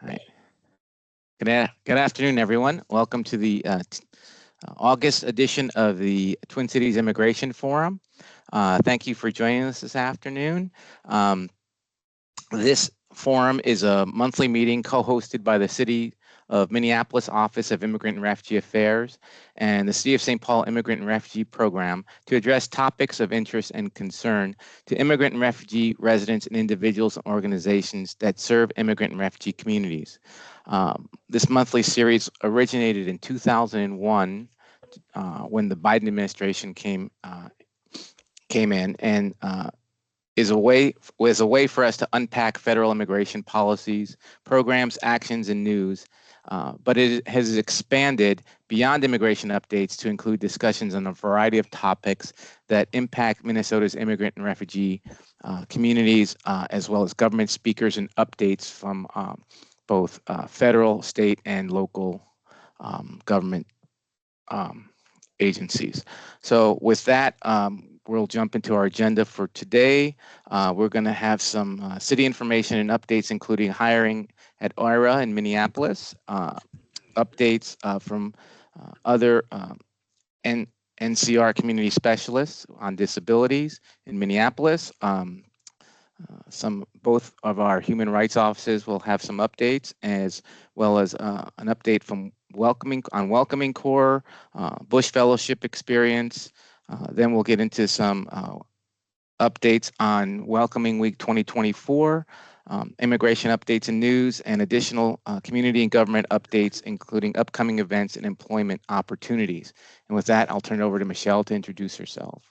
All right. Good afternoon, everyone. Welcome to the August edition of the Twin Cities Immigration Forum. Thank you for joining us this afternoon. This forum is a monthly meeting co-hosted by the City of Minneapolis Office of Immigrant and Refugee Affairs and the City of St. Paul Immigrant and Refugee Program to address topics of interest and concern to immigrant and refugee residents and individuals and organizations that serve immigrant and refugee communities. This monthly series originated in 2001 when the Biden administration came in and was a way for us to unpack federal immigration policies, programs, actions, and news. But it has expanded beyond immigration updates to include discussions on a variety of topics that impact Minnesota's immigrant and refugee communities, as well as government speakers and updates from both federal, state, and local government agencies. So with that, we'll jump into our agenda for today. We're going to have some city information and updates, including hiring at OIRA in Minneapolis, updates from other NCR community specialists on disabilities in Minneapolis. Both of our human rights offices will have some updates, as well as an update from Welcoming Corps, Bush Fellowship experience. Then we'll get into some updates on Welcoming Week 2024, immigration updates and news, and additional community and government updates, including upcoming events and employment opportunities. And with that, I'll turn it over to Michelle to introduce herself.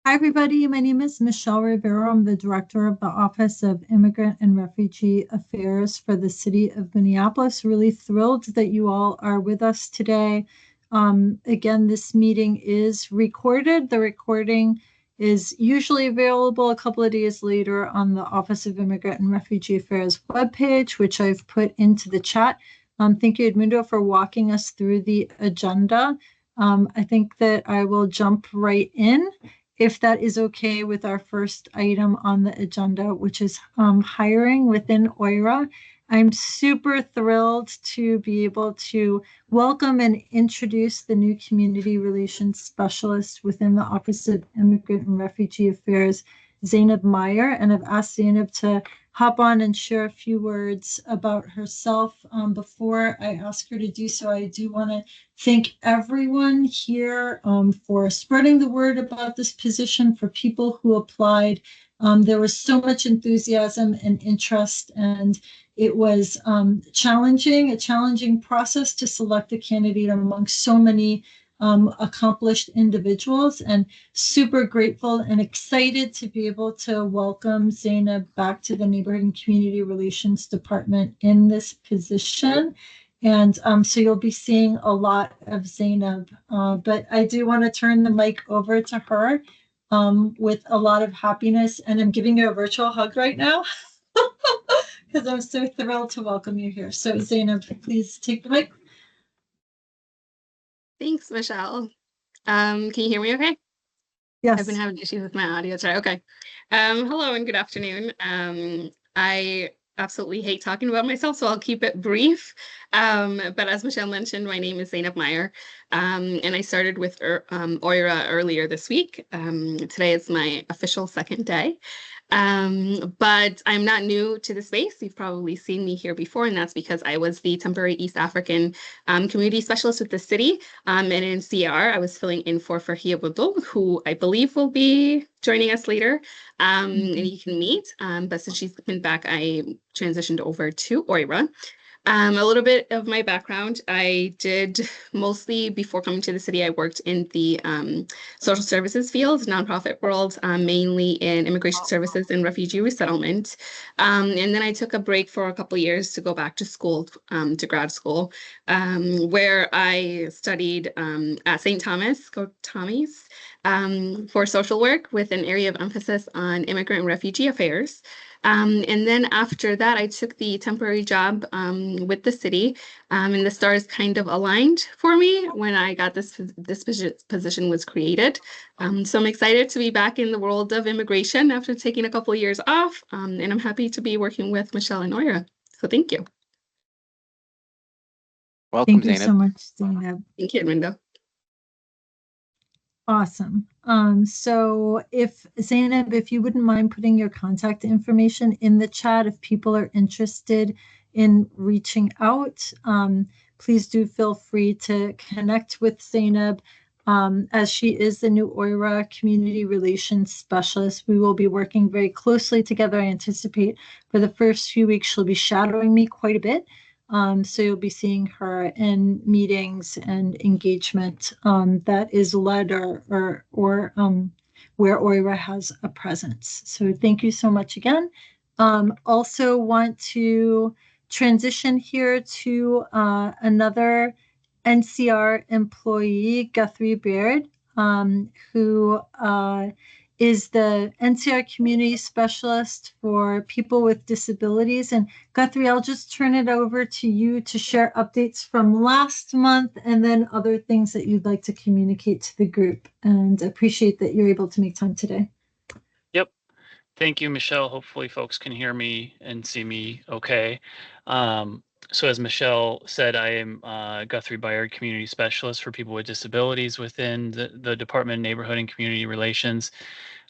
Hi, everybody. My name is Michelle Rivero. I'm the Director of the Office of Immigrant and Refugee Affairs for the City of Minneapolis. Really thrilled that you all are with us today. Again, this meeting is recorded. The recording is usually available a couple of days later on the Office of Immigrant and Refugee Affairs webpage, which I've put into the chat. Thank you, Edmundo, for walking us through the agenda. I think that I will jump right in, if that is okay, with our first item on the agenda, which is hiring within OIRA. I'm super thrilled to be able to welcome and introduce the new community relations specialist within the Office of Immigrant and Refugee Affairs, Zainab Meyer. And I've asked Zainab to hop on and share a few words about herself. Before I ask her to do so, I do want to thank everyone here for spreading the word about this position, for people who applied. There was so much enthusiasm and interest, and it was a challenging process to select a candidate among so many accomplished individuals, and super grateful and excited to be able to welcome Zainab back to the Neighborhood and Community Relations Department in this position. And so you'll be seeing a lot of Zainab, but I do want to turn the mic over to her with a lot of happiness, and I'm giving you a virtual hug right now because I'm so thrilled to welcome you here. So Zainab, please take the mic. Thanks, Michelle. Can you hear me okay? Yes. I've been having issues with my audio today. Okay. Hello and good afternoon. I absolutely hate talking about myself, so I'll keep it brief. But as Michelle mentioned, my name is Zainab Meyer, and I started with OIRA earlier this week. Today is my official second day. But I'm not new to the space. You've probably seen me here before, and that's because I was the temporary East African community specialist with the city. And in CR, I was filling in for Farhia Budul, who I believe will be joining us later, and you can meet. But since she's been back, I transitioned over to OIRA. A little bit of my background, I did mostly, before coming to the city, I worked in the social services field, nonprofit world, mainly in immigration services and refugee resettlement. And then I took a break for a couple of years to go back to school, to grad school, where I studied at St. Thomas, go Tommies, for social work with an area of emphasis on immigrant and refugee affairs. And then after that, I took the temporary job with the city, and the stars kind of aligned for me when I got this position was created. So I'm excited to be back in the world of immigration after taking a couple of years off, and I'm happy to be working with Michelle and Oira. So thank you. Welcome, Thank you Zainab. so much, Zainab. Thank you, Edmundo. Awesome. So if Zainab, if you wouldn't mind putting your contact information in the chat, if people are interested in reaching out, please do feel free to connect with Zainab. As she is the new OIRA Community Relations Specialist, we will be working very closely together. I anticipate for the first few weeks, she'll be shadowing me quite a bit. So you'll be seeing her in meetings and engagement that is led or where OIRA has a presence. So thank you so much again. Also want to transition here to another NCR employee, Guthrie Baird, who is the NCR Community Specialist for people with disabilities. And Guthrie, I'll just turn it over to you to share updates from last month and then other things that you'd like to communicate to the group. And appreciate that you're able to make time today. Yep. Thank you, Michelle. Hopefully folks can hear me and see me okay. So as Michelle said, I am Guthrie Baird, Community Specialist for people with disabilities within the Department of Neighborhood and Community Relations.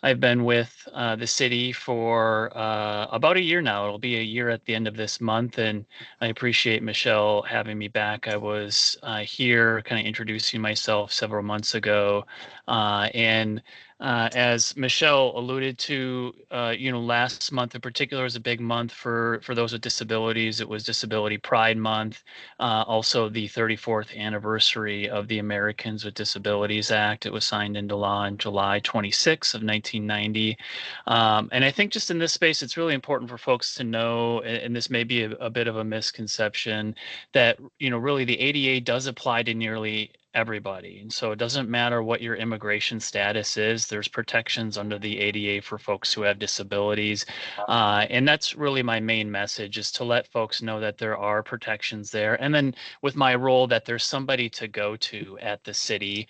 I've been with the city for about a year now. It'll be a year at the end of this month, and I appreciate Michelle having me back. I was here kind of introducing myself several months ago, and as Michelle alluded to, last month in particular was a big month for those with disabilities. It was Disability Pride Month, also the 34th anniversary of the Americans with Disabilities Act. It was signed into law on July 26th of 1990. And I think just in this space, it's really important for folks to know, and this may be a bit of a misconception, that, really the ADA does apply to nearly everybody. And so it doesn't matter what your immigration status is, there's protections under the ADA for folks who have disabilities. And that's really my main message, is to let folks know that there are protections there. And then with my role, that there's somebody to go to at the city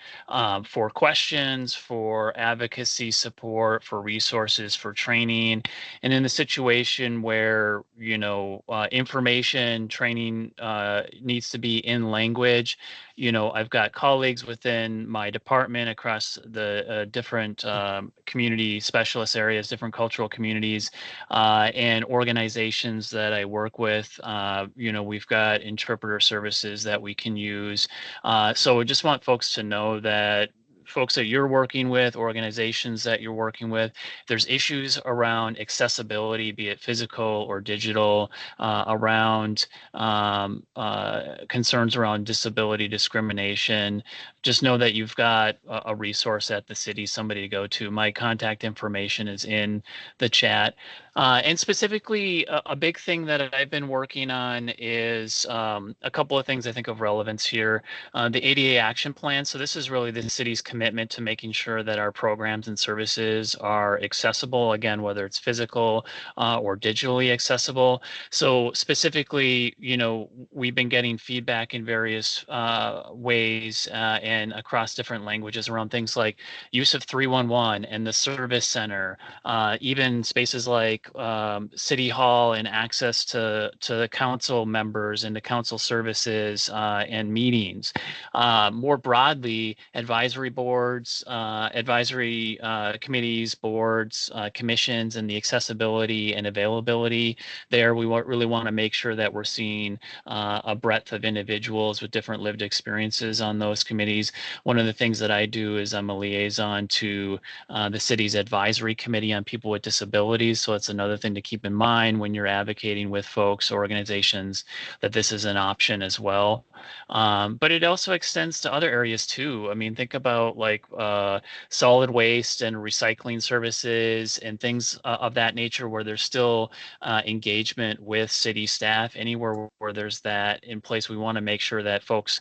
for questions, for advocacy support, for resources, for training. And in the situation where, information training needs to be in language, I've got colleagues within my department across the different community specialist areas, different cultural communities, and organizations that I work with. We've got interpreter services that we can use. So I just want folks to know that folks that you're working with, organizations that you're working with, there's issues around accessibility, be it physical or digital, around concerns around disability discrimination. Just know that you've got a resource at the city, somebody to go to. My contact information is in the chat. And specifically, a big thing that I've been working on is a couple of things I think of relevance here. The ADA Action Plan. So this is really the city's commitment to making sure that our programs and services are accessible, again, whether it's physical or digitally accessible. So specifically, we've been getting feedback in various ways and across different languages around things like use of 311 and the service center, even spaces like City Hall and access to the council members and the council services and meetings. More broadly, advisory boards, advisory committees, boards, commissions, and the accessibility and availability there. We really want to make sure that we're seeing a breadth of individuals with different lived experiences on those committees. One of the things that I do is I'm a liaison to the city's advisory committee on people with disabilities. So it's another thing to keep in mind when you're advocating with folks, organizations, that this is an option as well. But it also extends to other areas too. I mean, think about like solid waste and recycling services and things of that nature, where there's still engagement with city staff. Anywhere where there's that in place, we want to make sure that folks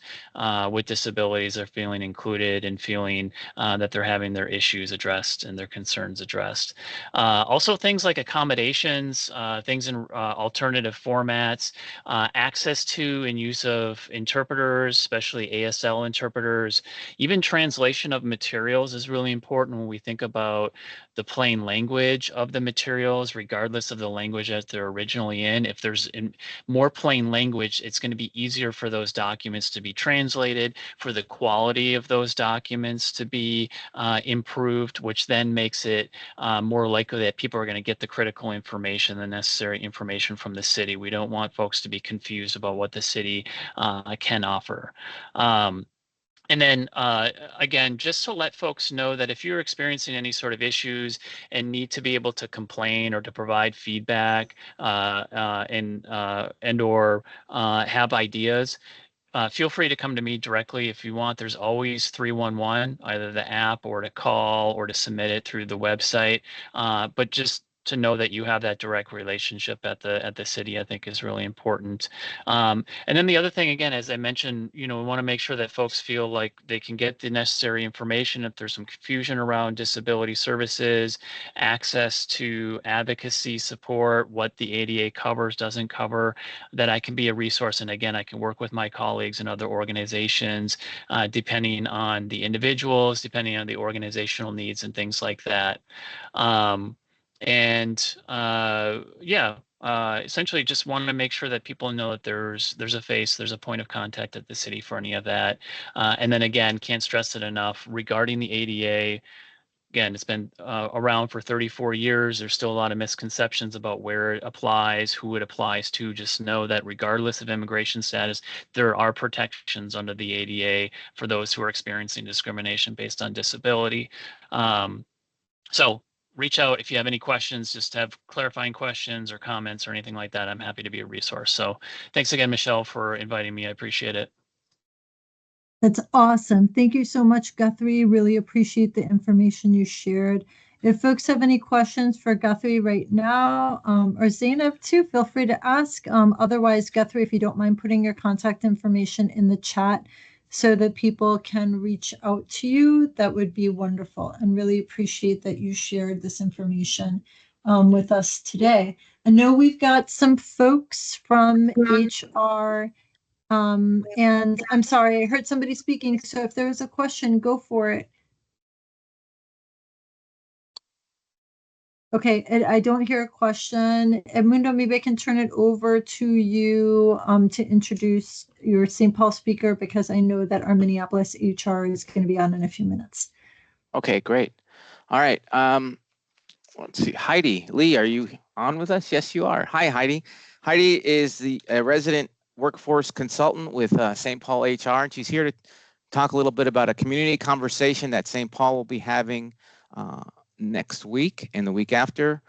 with disabilities are feeling included and feeling that they're having their issues addressed and their concerns addressed. Also, things like accommodations, things in alternative formats, access to and use of interpreters, especially ASL interpreters. Even translation of materials is really important when we think about the plain language of the materials, regardless of the language that they're originally in. If there's more plain language, it's going to be easier for those documents to be translated, for the quality of those documents to be improved, which then makes it more likely that people are going to get the critical information, the necessary information from the city. We don't want folks to be confused about what the city can offer. And then again, just to let folks know that if you're experiencing any sort of issues and need to be able to complain or to provide feedback and or have ideas, feel free to come to me directly if you want. There's always 311, either the app or to call or to submit it through the website. But just to know that you have that direct relationship at the city, I think is really important. And then the other thing, again, as I mentioned, we want to make sure that folks feel like they can get the necessary information if there's some confusion around disability services, access to advocacy support, what the ADA covers, doesn't cover, that I can be a resource. And again, I can work with my colleagues and other organizations, depending on the individuals, depending on the organizational needs and things like that. Essentially just want to make sure that people know that there's a face, there's a point of contact at the city for any of that. And then again, can't stress it enough regarding the ADA. Again, it's been around for 34 years. There's still a lot of misconceptions about where it applies, who it applies to. Just know that regardless of immigration status, there are protections under the ADA for those who are experiencing discrimination based on disability. So reach out if you have any questions, just have clarifying questions or comments or anything like that. I'm happy to be a resource. So thanks again, Michelle, for inviting me. I appreciate it. That's awesome. Thank you so much, Guthrie. Really appreciate the information you shared. If folks have any questions for Guthrie right now, or Zainab too, feel free to ask. Otherwise, Guthrie, if you don't mind putting your contact information in the chat so that people can reach out to you, that would be wonderful. And really appreciate that you shared this information with us today. I know we've got some folks from HR. And I'm sorry, I heard somebody speaking. So if there's a question, go for it. Okay, I don't hear a question. Edmundo, maybe I can turn it over to you to introduce your St. Paul speaker, because I know that our Minneapolis HR is going to be on in a few minutes. Okay, great. All right. Let's see. Heidi Lee, are you on with us? Yes, you are. Hi, Heidi. Heidi is the resident workforce consultant with St. Paul HR, and she's here to talk a little bit about a community conversation that St. Paul will be having next week and the week after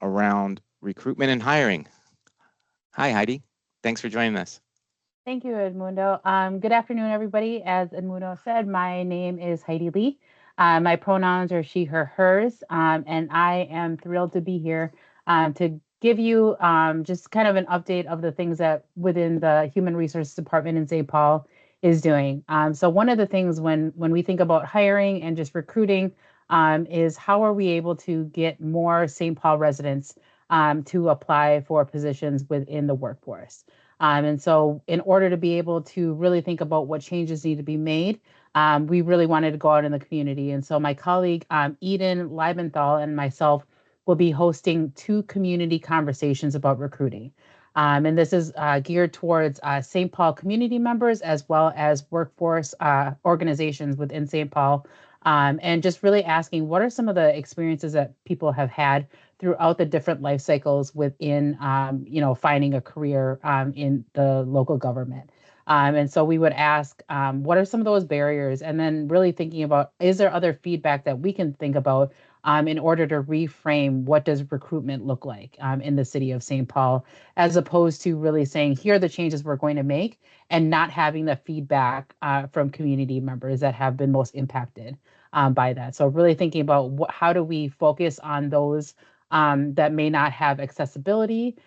around recruitment and hiring. Hi, Heidi. Thanks for joining us. Thank you, Edmundo. Good afternoon, everybody. As Edmundo said, my name is Heidi Lee. My pronouns are she, her, hers, and I am thrilled to be here to give you just kind of an update of the things that within the Human Resources Department in St. Paul is doing. So one of the things when we think about hiring and just recruiting is how are we able to get more St. Paul residents to apply for positions within the workforce. And so in order to be able to really think about what changes need to be made, we really wanted to go out in the community. And so my colleague, Eden Leibenthal, and myself will be hosting 2 community conversations about recruiting. And this is geared towards St. Paul community members as well as workforce organizations within St. Paul. And just really asking what are some of the experiences that people have had throughout the different life cycles within, finding a career in the local government. And so we would ask, what are some of those barriers? And then really thinking about, is there other feedback that we can think about in order to reframe what does recruitment look like in the city of St. Paul, as opposed to really saying, here are the changes we're going to make, and not having the feedback from community members that have been most impacted by that. So really thinking about how do we focus on those that may not have accessibility,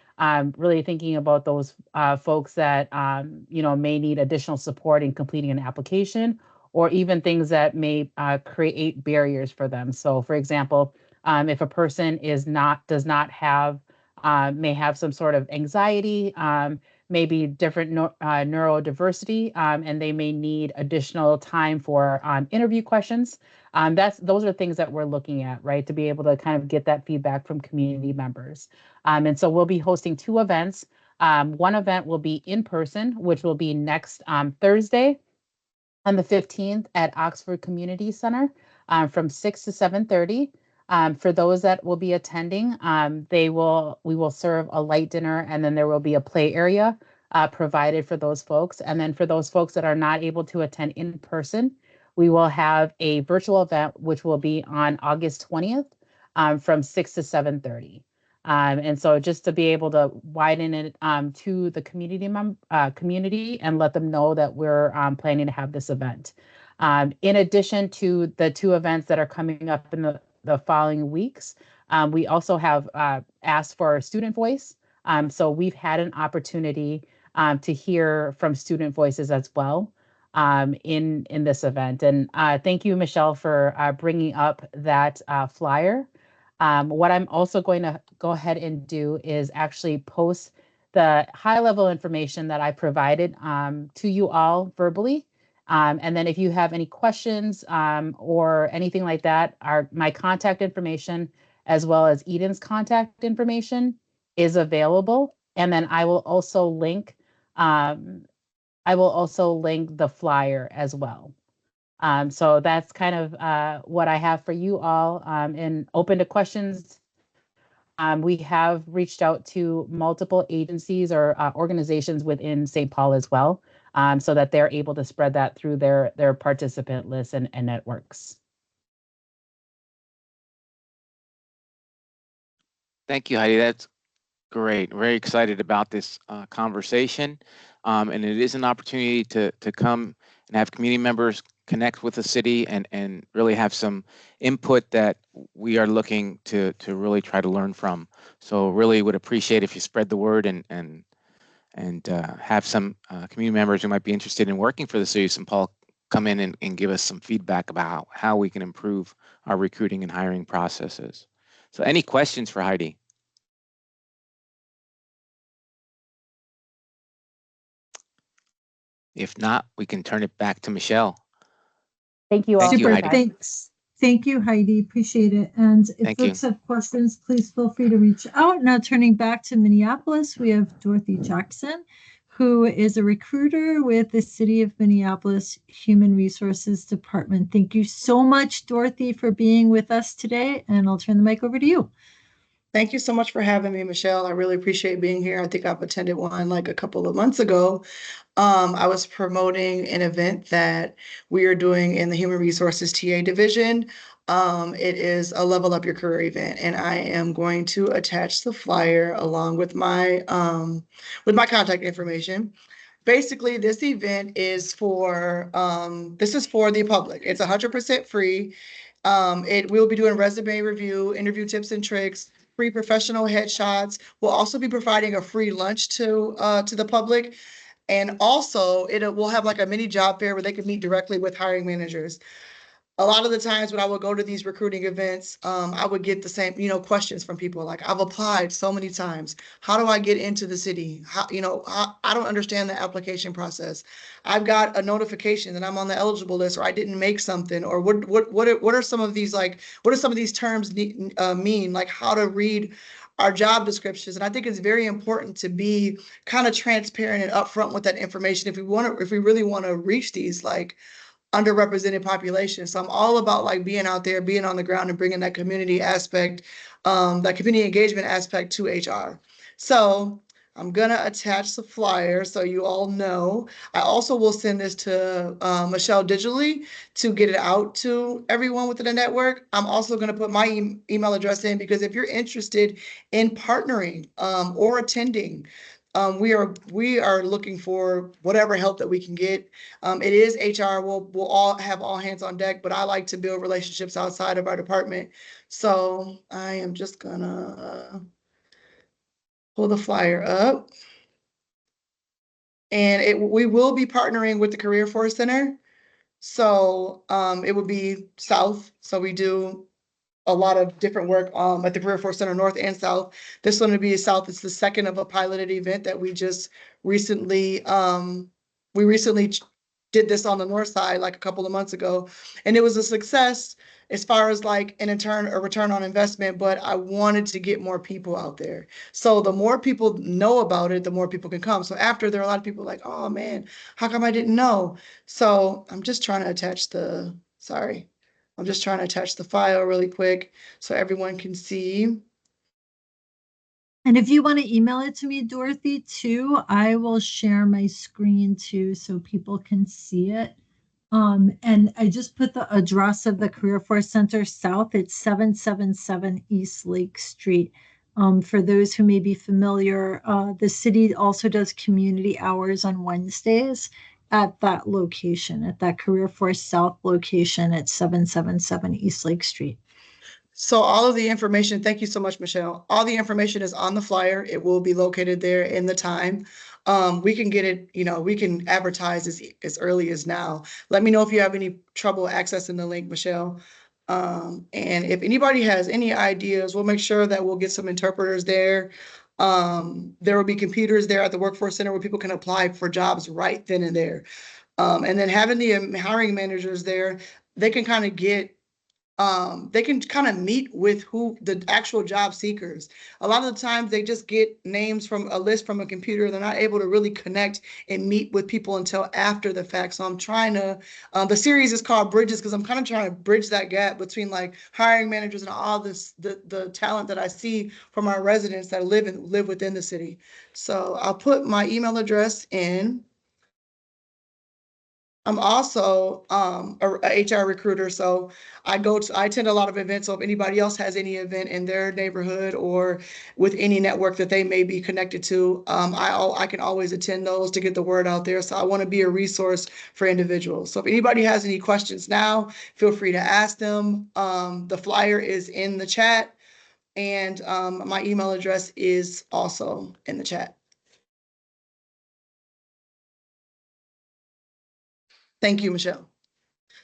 really thinking about those folks that may need additional support in completing an application, or even things that may create barriers for them. So for example, if a person does not have, may have some sort of anxiety, maybe different neurodiversity, and they may need additional time for interview questions. Those are things that we're looking at, right, to be able to kind of get that feedback from community members. And so we'll be hosting 2 events. One event will be in person, which will be next Thursday on the 15th at Oxford Community Center from 6 to 7:30. For those that will be attending, we will serve a light dinner, and then there will be a play area provided for those folks. And then for those folks that are not able to attend in person, we will have a virtual event, which will be on August 20th from 6 to 7:30. And so just to be able to widen it to the community and let them know that we're planning to have this event. In addition to the 2 events that are coming up in the following weeks, we also have asked for student voice. So we've had an opportunity to hear from student voices as well in this event. And thank you, Michelle, for bringing up that flyer. What I'm also going to go ahead and do is actually post the high-level information that I provided to you all verbally. And then if you have any questions or anything like that, my contact information, as well as Eden's contact information, is available. And then I will also link the flyer as well. So that's kind of what I have for you all, and open to questions. We have reached out to multiple agencies or organizations within St. Paul as well, so that they're able to spread that through their participant lists and networks. Thank you, Heidi. That's great. Very excited about this conversation. And it is an opportunity to come and have community members connect with the city and really have some input that we are looking to really try to learn from. So really would appreciate if you spread the word and have some community members who might be interested in working for the city of St. Paul come in and give us some feedback about how we can improve our recruiting and hiring processes. So any questions for Heidi? If not, we can turn it back to Michelle. Thank you all. Thank you, Super, Heidi. thanks. Thank you, Heidi. Appreciate it. And if Thank you. folks have questions, please feel free to reach out. Now turning back to Minneapolis, we have Dorothy Jackson, who is a recruiter with the City of Minneapolis Human Resources Department. Thank you so much, Dorothy, for being with us today. And I'll turn the mic over to you. Thank you so much for having me, Michelle. I really appreciate being here. I think I've attended one like a couple of months ago. I was promoting an event that we are doing in the Human Resources TA division. It is a Level Up Your Career event, and I am going to attach the flyer along with my contact information. Basically, this event is for the public. It's 100% free. We'll be doing resume review, interview tips and tricks, free professional headshots. We'll also be providing a free lunch to the public. And also we'll have like a mini job fair where they can meet directly with hiring managers. A lot of the times when I would go to these recruiting events, I would get the same, questions from people like, I've applied so many times. How do I get into the city? I don't understand the application process. I've got a notification that I'm on the eligible list, or I didn't make something, or what are some of these, like, what do some of these terms mean? Like how to read our job descriptions. And I think it's very important to be kind of transparent and upfront with that information if we really want to reach these like underrepresented populations. So I'm all about like being out there, being on the ground, and bringing that community aspect, that community engagement aspect to HR. So I'm gonna attach the flyer so you all know. I also will send this to Michelle digitally to get it out to everyone within the network. I'm also gonna put my email address in because if you're interested in partnering or attending, we are looking for whatever help that we can get. It is HR. We'll all have all hands on deck, but I like to build relationships outside of our department. So I am just gonna pull the flyer up. And we will be partnering with the Career Force Center. So it would be South. So we do a lot of different work at the Career Force Center North and South. This one will be South. It's the second of a piloted event that we just recently did this on the north side like a couple of months ago, and it was a success as far as like a return on investment, but I wanted to get more people out there. So the more people know about it, the more people can come. So after, there are a lot of people like, oh man, how come I didn't know? So I'm just trying to attach the, sorry. I'm just trying to attach the file really quick so everyone can see. And if you want to email it to me, Dorothy, too, I will share my screen too so people can see it. And I just put the address of the Career Force Center South. It's 777 East Lake Street. For those who may be familiar, the city also does community hours on Wednesdays at that location, at that Career Force South location at 777 East Lake Street. So all of the information, thank you so much, Michelle. All the information is on the flyer. It will be located there in the time. We can get it, we can advertise as early as now. Let me know if you have any trouble accessing the link, Michelle. And if anybody has any ideas, we'll make sure that we'll get some interpreters there. There will be computers there at the Workforce Center where people can apply for jobs right then and there. And then having the hiring managers there, they can kind of meet with who the actual job seekers. A lot of the times they just get names from a list from a computer. They're not able to really connect and meet with people until after the fact. So I'm trying to, the series is called Bridges because I'm kind of trying to bridge that gap between like hiring managers and all this, the talent that I see from our residents that live within the city. So I'll put my email address in. I'm also a HR recruiter, so I attend a lot of events. So if anybody else has any event in their neighborhood or with any network that they may be connected to, I can always attend those to get the word out there. So I want to be a resource for individuals. So if anybody has any questions now, feel free to ask them. The flyer is in the chat, and my email address is also in the chat. Thank you, Michelle.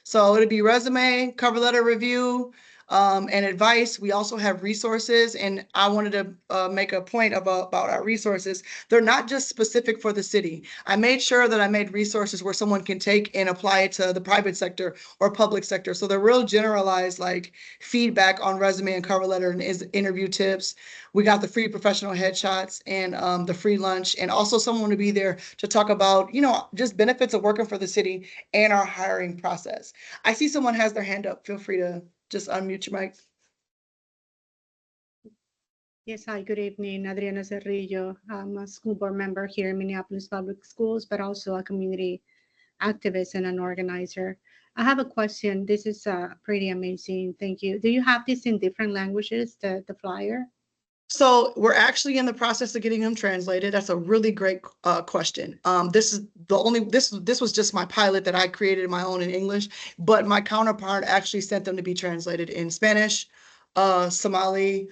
So it'll be resume, cover letter review, and advice. We also have resources, and I wanted to make a point about our resources. They're not just specific for the city. I made sure that I made resources where someone can take and apply it to the private sector or public sector. So they're real generalized, like feedback on resume and cover letter and interview tips. We got the free professional headshots and the free lunch, and also someone to be there to talk about, just benefits of working for the city and our hiring process. I see someone has their hand up. Feel free to just unmute your mic. Yes, hi, good evening. Adriana Cerrillo. I'm a school board member here in Minneapolis Public Schools, but also a community activist and an organizer. I have a question. This is pretty amazing. Thank you. Do you have this in different languages, the flyer? So we're actually in the process of getting them translated. That's a really great question. This was just my pilot that I created my own in English, but my counterpart actually sent them to be translated in Spanish, Somali,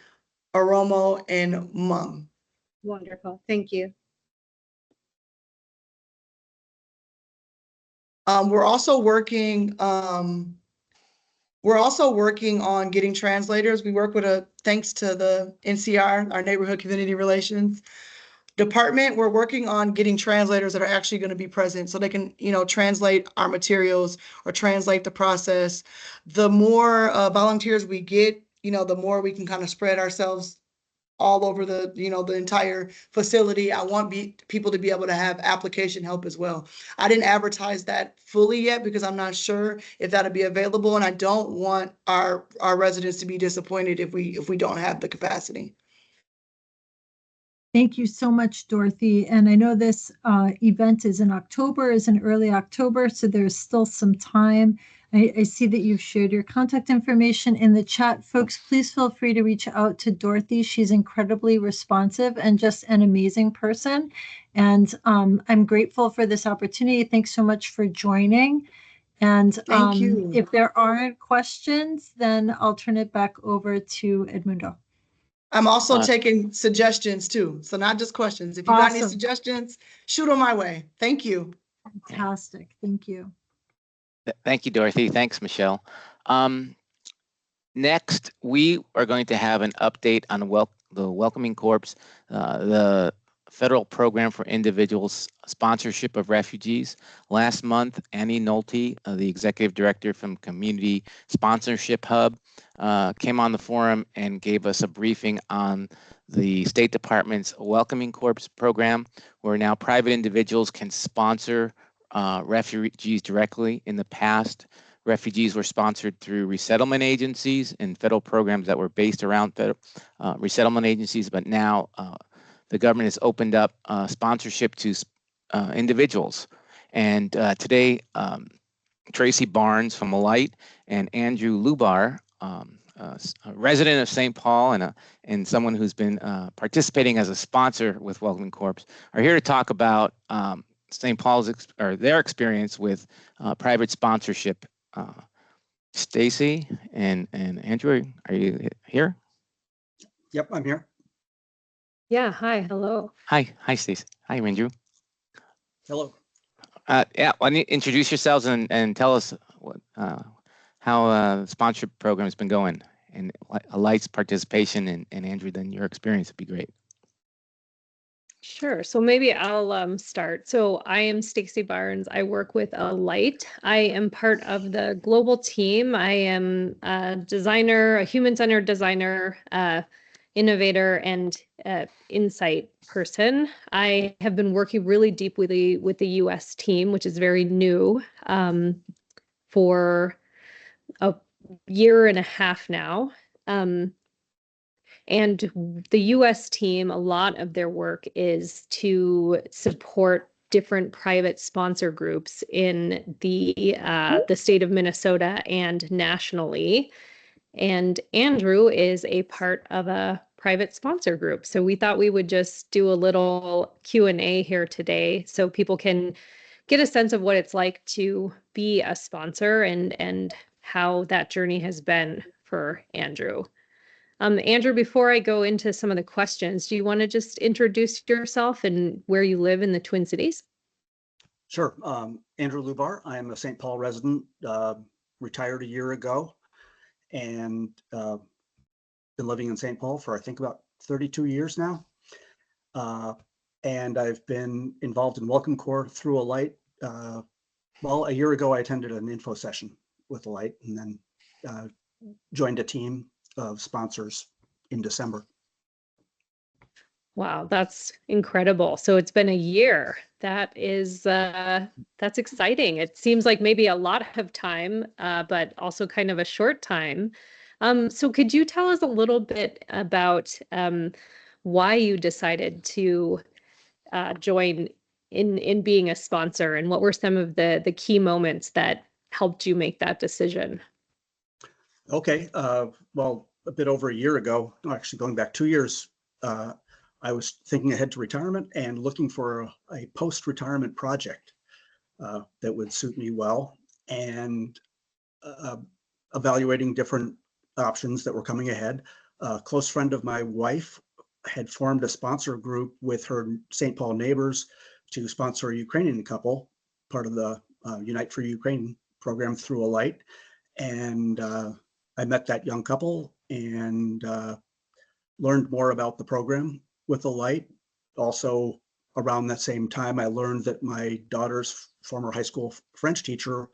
Oromo, and Hmong. Wonderful. Thank you. We're also working on getting translators. We work with thanks to the NCR, our Neighborhood Community Relations department. We're working on getting translators that are actually going to be present so they can, translate our materials or translate the process. The more volunteers we get, the more we can kind of spread ourselves all over the entire facility. I want people to be able to have application help as well. I didn't advertise that fully yet because I'm not sure if that'll be available, and I don't want our residents to be disappointed if we don't have the capacity. Thank you so much, Dorothy. And I know this event is in October, is in early October, so there's still some time. I see that you've shared your contact information in the chat. Folks, please feel free to reach out to Dorothy. She's incredibly responsive and just an amazing person. And I'm grateful for this opportunity. Thanks so much for joining. And Thank you. if there aren't questions, then I'll turn it back over to Edmundo. I'm also taking suggestions too. So not just questions. If you got any Awesome. suggestions, shoot them my way. Thank you. Fantastic. Thank you. Thank you, Dorothy. Thanks, Michelle. Next, we are going to have an update on the Welcoming Corps, the federal program for individuals sponsorship of refugees. Last month, Annie Nolte, the executive director from Community Sponsorship Hub, came on the forum and gave us a briefing on the State Department's Welcoming Corps program, where now private individuals can sponsor refugees directly. In the past, refugees were sponsored through resettlement agencies and federal programs that were based around resettlement agencies, but now the government has opened up sponsorship to individuals. And today, Tracy Barnes from Alight and Andrew Lubar, a resident of St. Paul and someone who's been participating as a sponsor with Welcoming Corps, are here to talk about St. Paul's their experience with private sponsorship. Stacy and Andrew, are you here? Yep, I'm here. Yeah, hi, hello. Hi, Stacy. Hi, Andrew. Hello. Yeah, why don't you introduce yourselves and tell us how the sponsorship program has been going, and Alight's participation, and Andrew, then your experience would be great. Sure. So maybe I'll start. So I am Stacy Barnes. I work with Alight. I am part of the global team. I am a designer, a human-centered designer, innovator, and insight person. I have been working really deeply with the US team, which is very new, for a year and a half now. And the US team, a lot of their work is to support different private sponsor groups in the state of Minnesota and nationally. And Andrew is a part of a private sponsor group. So we thought we would just do a little Q&A here today so people can get a sense of what it's like to be a sponsor and how that journey has been for Andrew. Andrew, before I go into some of the questions, do you want to just introduce yourself and where you live in the Twin Cities? Sure. Andrew Lubar. I am a St. Paul resident, retired a year ago, and been living in St. Paul for I think about 32 years now. And I've been involved in Welcome Corps through Alight. Well, a year ago, I attended an info session with Alight and then joined a team of sponsors in December. Wow, that's incredible. So it's been a year. That is, that's exciting. It seems like maybe a lot of time, but also kind of a short time. So could you tell us a little bit about why you decided to join in being a sponsor, and what were some of the key moments that helped you make that decision? Okay, well, a bit over a year ago, actually going back 2 years, I was thinking ahead to retirement and looking for a post-retirement project that would suit me well, and evaluating different options that were coming ahead. A close friend of my wife had formed a sponsor group with her St. Paul neighbors to sponsor a Ukrainian couple, part of the Unite for Ukraine program through Alight. And I met that young couple and learned more about the program with Alight. Also, around that same time, I learned that my daughter's former high school French teacher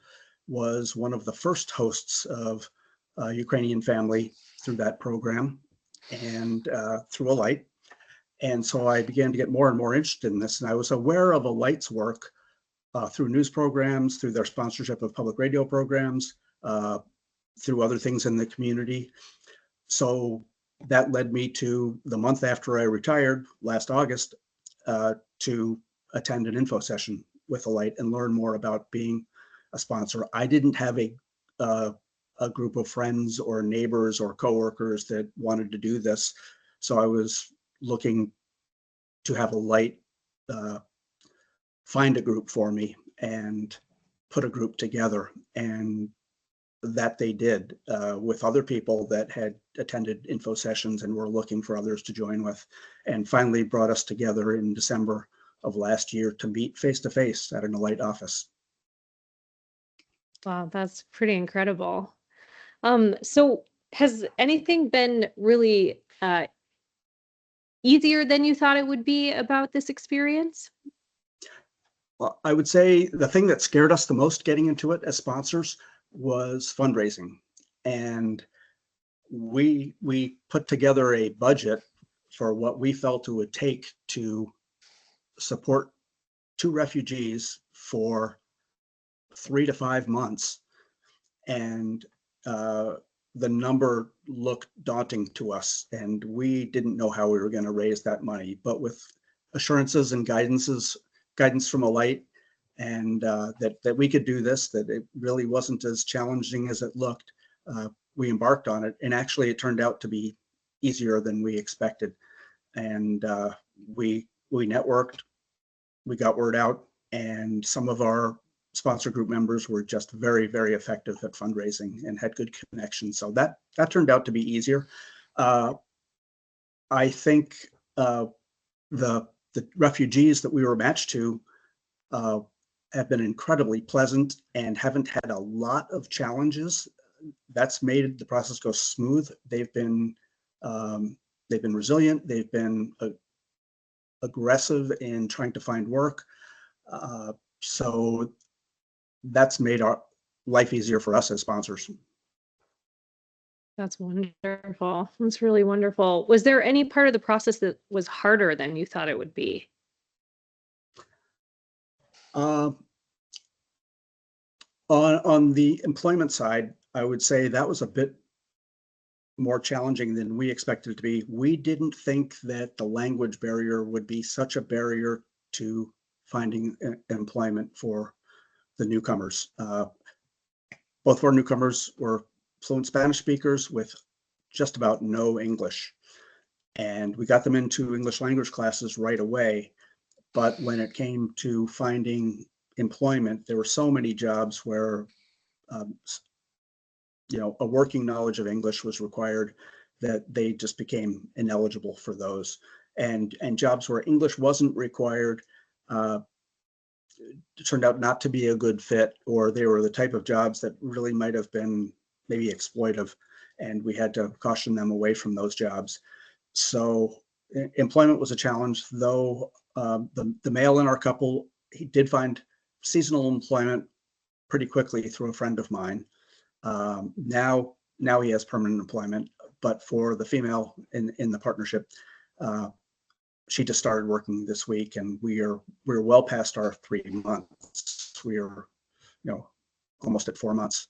was one of the first hosts of a Ukrainian family through that program and through Alight. And so I began to get more and more interested in this. And I was aware of Alight's work through news programs, through their sponsorship of public radio programs, through other things in the community. So that led me to the month after I retired last August to attend an info session with Alight and learn more about being a sponsor. I didn't have a group of friends or neighbors or coworkers that wanted to do this, so I was looking to have Alight find a group for me and put a group together, and that they did with other people that had attended info sessions and were looking for others to join with, and finally brought us together in December of last year to meet face to face at an Alight office. Wow, that's pretty incredible. So has anything been really easier than you thought it would be about this experience? Well, I would say the thing that scared us the most getting into it as sponsors was fundraising. And we put together a budget for what we felt it would take to support 2 refugees for 3 to 5 months. And the number looked daunting to us, and we didn't know how we were going to raise that money. But with assurances and guidance from Alight, and that we could do this, that it really wasn't as challenging as it looked, we embarked on it. And actually, it turned out to be easier than we expected. And we networked, we got word out, and some of our sponsor group members were just very, very effective at fundraising and had good connections. So that turned out to be easier. I think the refugees that we were matched to have been incredibly pleasant and haven't had a lot of challenges. That's made the process go smooth. They've been resilient. They've been aggressive in trying to find work. So that's made our life easier for us as sponsors. That's wonderful. That's really wonderful. Was there any part of the process that was harder than you thought it would be? On the employment side, I would say that was a bit more challenging than we expected it to be. We didn't think that the language barrier would be such a barrier to finding employment for the newcomers. Both of our newcomers were fluent Spanish speakers with just about no English. And we got them into English language classes right away. But when it came to finding employment, there were so many jobs where a working knowledge of English was required that they just became ineligible for those. And jobs where English wasn't required turned out not to be a good fit, or they were the type of jobs that really might have been maybe exploitive, and we had to caution them away from those jobs. So employment was a challenge, though the male in our couple, he did find seasonal employment pretty quickly through a friend of mine. Now he has permanent employment, but for the female in the partnership, she just started working this week, and we're well past our 3 months. We are, almost at 4 months.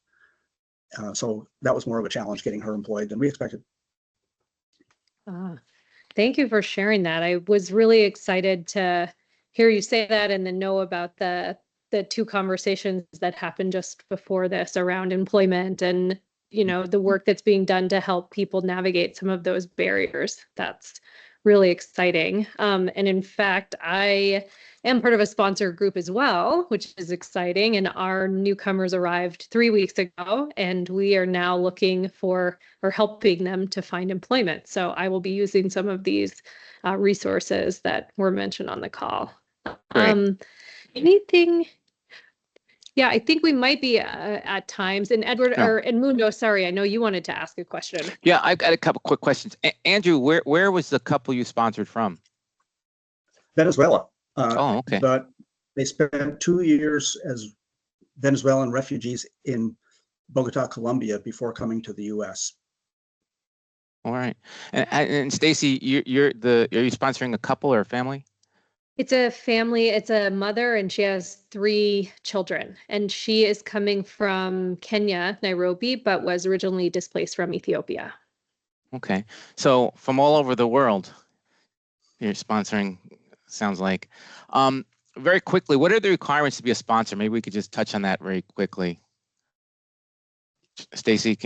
So that was more of a challenge getting her employed than we expected. Thank you for sharing that. I was really excited to hear you say that and then know about the 2 conversations that happened just before this around employment and, the work that's being done to help people navigate some of those barriers. That's really exciting. And in fact, I am part of a sponsor group as well, which is exciting. And our newcomers arrived 3 weeks ago, and we are now looking for or helping them to find employment. So I will be using some of these resources that were mentioned on the call. Anything? Yeah, I think we might be at times. And Edward or Edmundo, sorry, I know you wanted to ask a question. Yeah, I've got a couple quick questions. Andrew, where was the couple you sponsored from? Venezuela. Oh, okay. But they spent 2 years as Venezuelan refugees in Bogota, Colombia, before coming to the U.S. All right. And Stacy, are you sponsoring a couple or a family? It's a family. It's a mother, and she has 3 children. And she is coming from Kenya, Nairobi, but was originally displaced from Ethiopia. Okay. So from all over the world, you're sponsoring, sounds like. Very quickly, what are the requirements to be a sponsor? Maybe we could just touch on that very quickly. Stacy,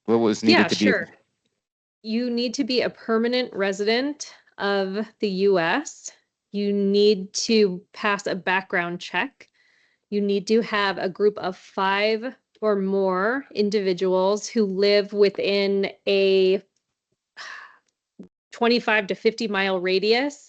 what was needed Yeah, to be? sure. You need to be a permanent resident of the US. You need to pass a background check. You need to have a group of 5 or more individuals who live within a 25 to 50 mile radius,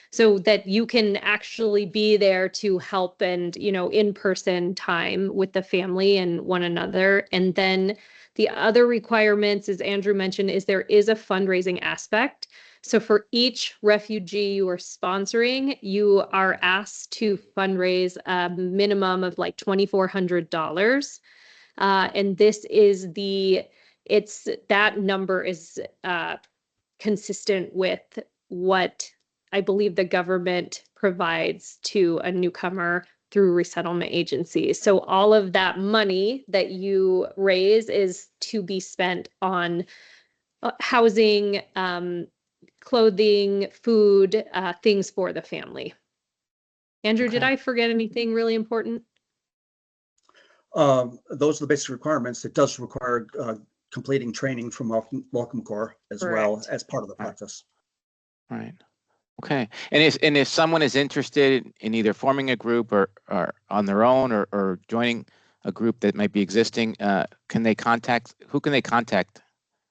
so that you can actually be there to help and, in-person time with the family and one another. And then the other requirements, as Andrew mentioned, is there is a fundraising aspect. So for each refugee you are sponsoring, you are asked to fundraise a minimum of like $2,400. And this is that number is consistent with what I believe the government provides to a newcomer through resettlement agencies. So all of that money that you raise is to be spent on housing, clothing, food, things for the family. Andrew, did Okay. I forget anything really important? Those are the basic requirements. It does require completing training from Welcome Corps as well Correct. as part of the process. Right. Okay. And if someone is interested in either forming a group or on their own or joining a group that might be existing, who can they contact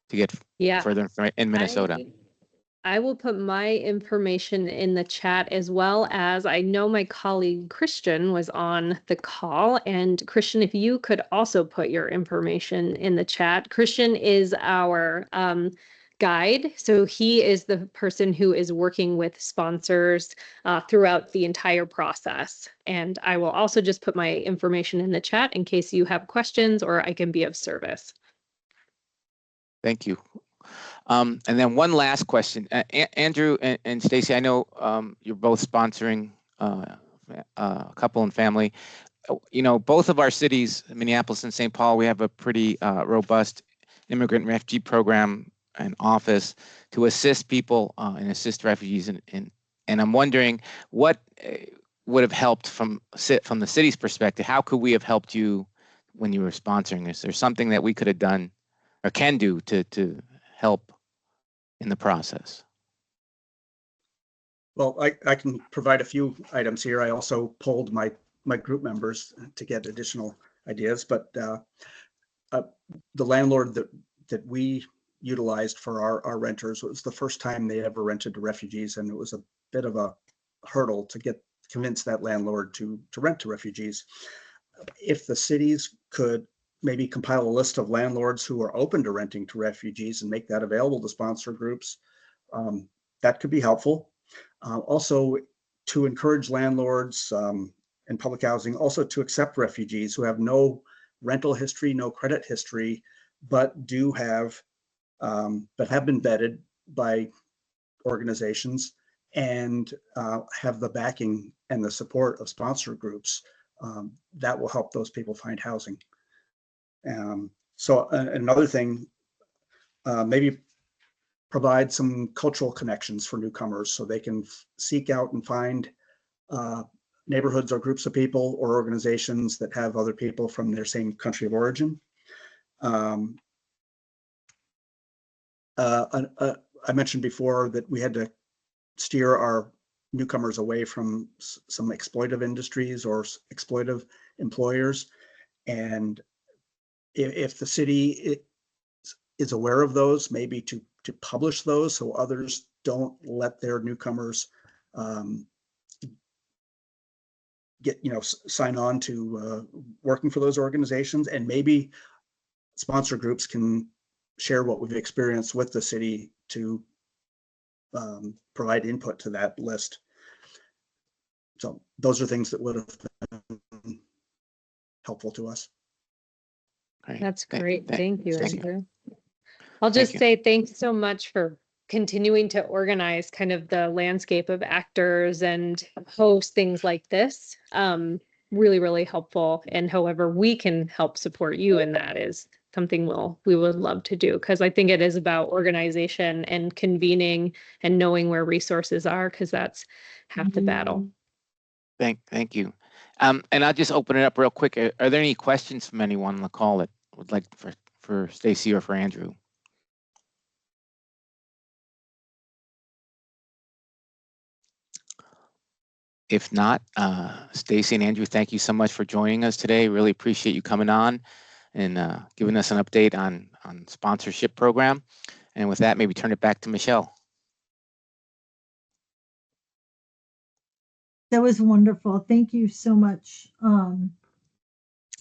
to get Yeah. further information in Minnesota? I will put my information in the chat, as well as I know my colleague Christian was on the call. And Christian, if you could also put your information in the chat. Christian is our guide. So he is the person who is working with sponsors throughout the entire process. And I will also just put my information in the chat in case you have questions or I can be of service. Thank you. And then one last question, Andrew and Stacy, I know you're both sponsoring a couple and family. Both of our cities, Minneapolis and St. Paul, we have a pretty robust immigrant and refugee program and office to assist people and assist refugees. And I'm wondering what would have helped from the city's perspective. How could we have helped you when you were sponsoring this? There's something that we could have done or can do to help in the process. Well, I can provide a few items here. I also polled my group members to get additional ideas, but the landlord that we utilized for our renters was the first time they ever rented to refugees, and it was a bit of a hurdle to convince that landlord to rent to refugees. If the cities could maybe compile a list of landlords who are open to renting to refugees and make that available to sponsor groups, that could be helpful. Also, to encourage landlords in public housing also to accept refugees who have no rental history, no credit history, but have been vetted by organizations and have the backing and the support of sponsor groups. That will help those people find housing. So another thing, maybe provide some cultural connections for newcomers so they can seek out and find neighborhoods or groups of people or organizations that have other people from their same country of origin. I mentioned before that we had to steer our newcomers away from some exploitive industries or exploitive employers. And if the city is aware of those, maybe to publish those so others don't let their newcomers sign on to working for those organizations, and maybe sponsor groups can share what we've experienced with the city to provide input to that list. So those are things that would have been helpful to us. Great. That's great. Thank you, Stacy. Andrew. I'll just say thanks so much for continuing to organize kind of the landscape of actors and host things like this. Really, really helpful. And however we can help support you in that is something we would love to do, because I think it is about organization and convening and knowing where resources are, because that's half the battle. Thank you. And I'll just open it up real quick. Are there any questions from anyone on the call that would like for Stacy or for Andrew? If not, Stacy and Andrew, thank you so much for joining us today. Really appreciate you coming on and giving us an update on sponsorship program. And with that, maybe turn it back to Michelle. That was wonderful. Thank you so much,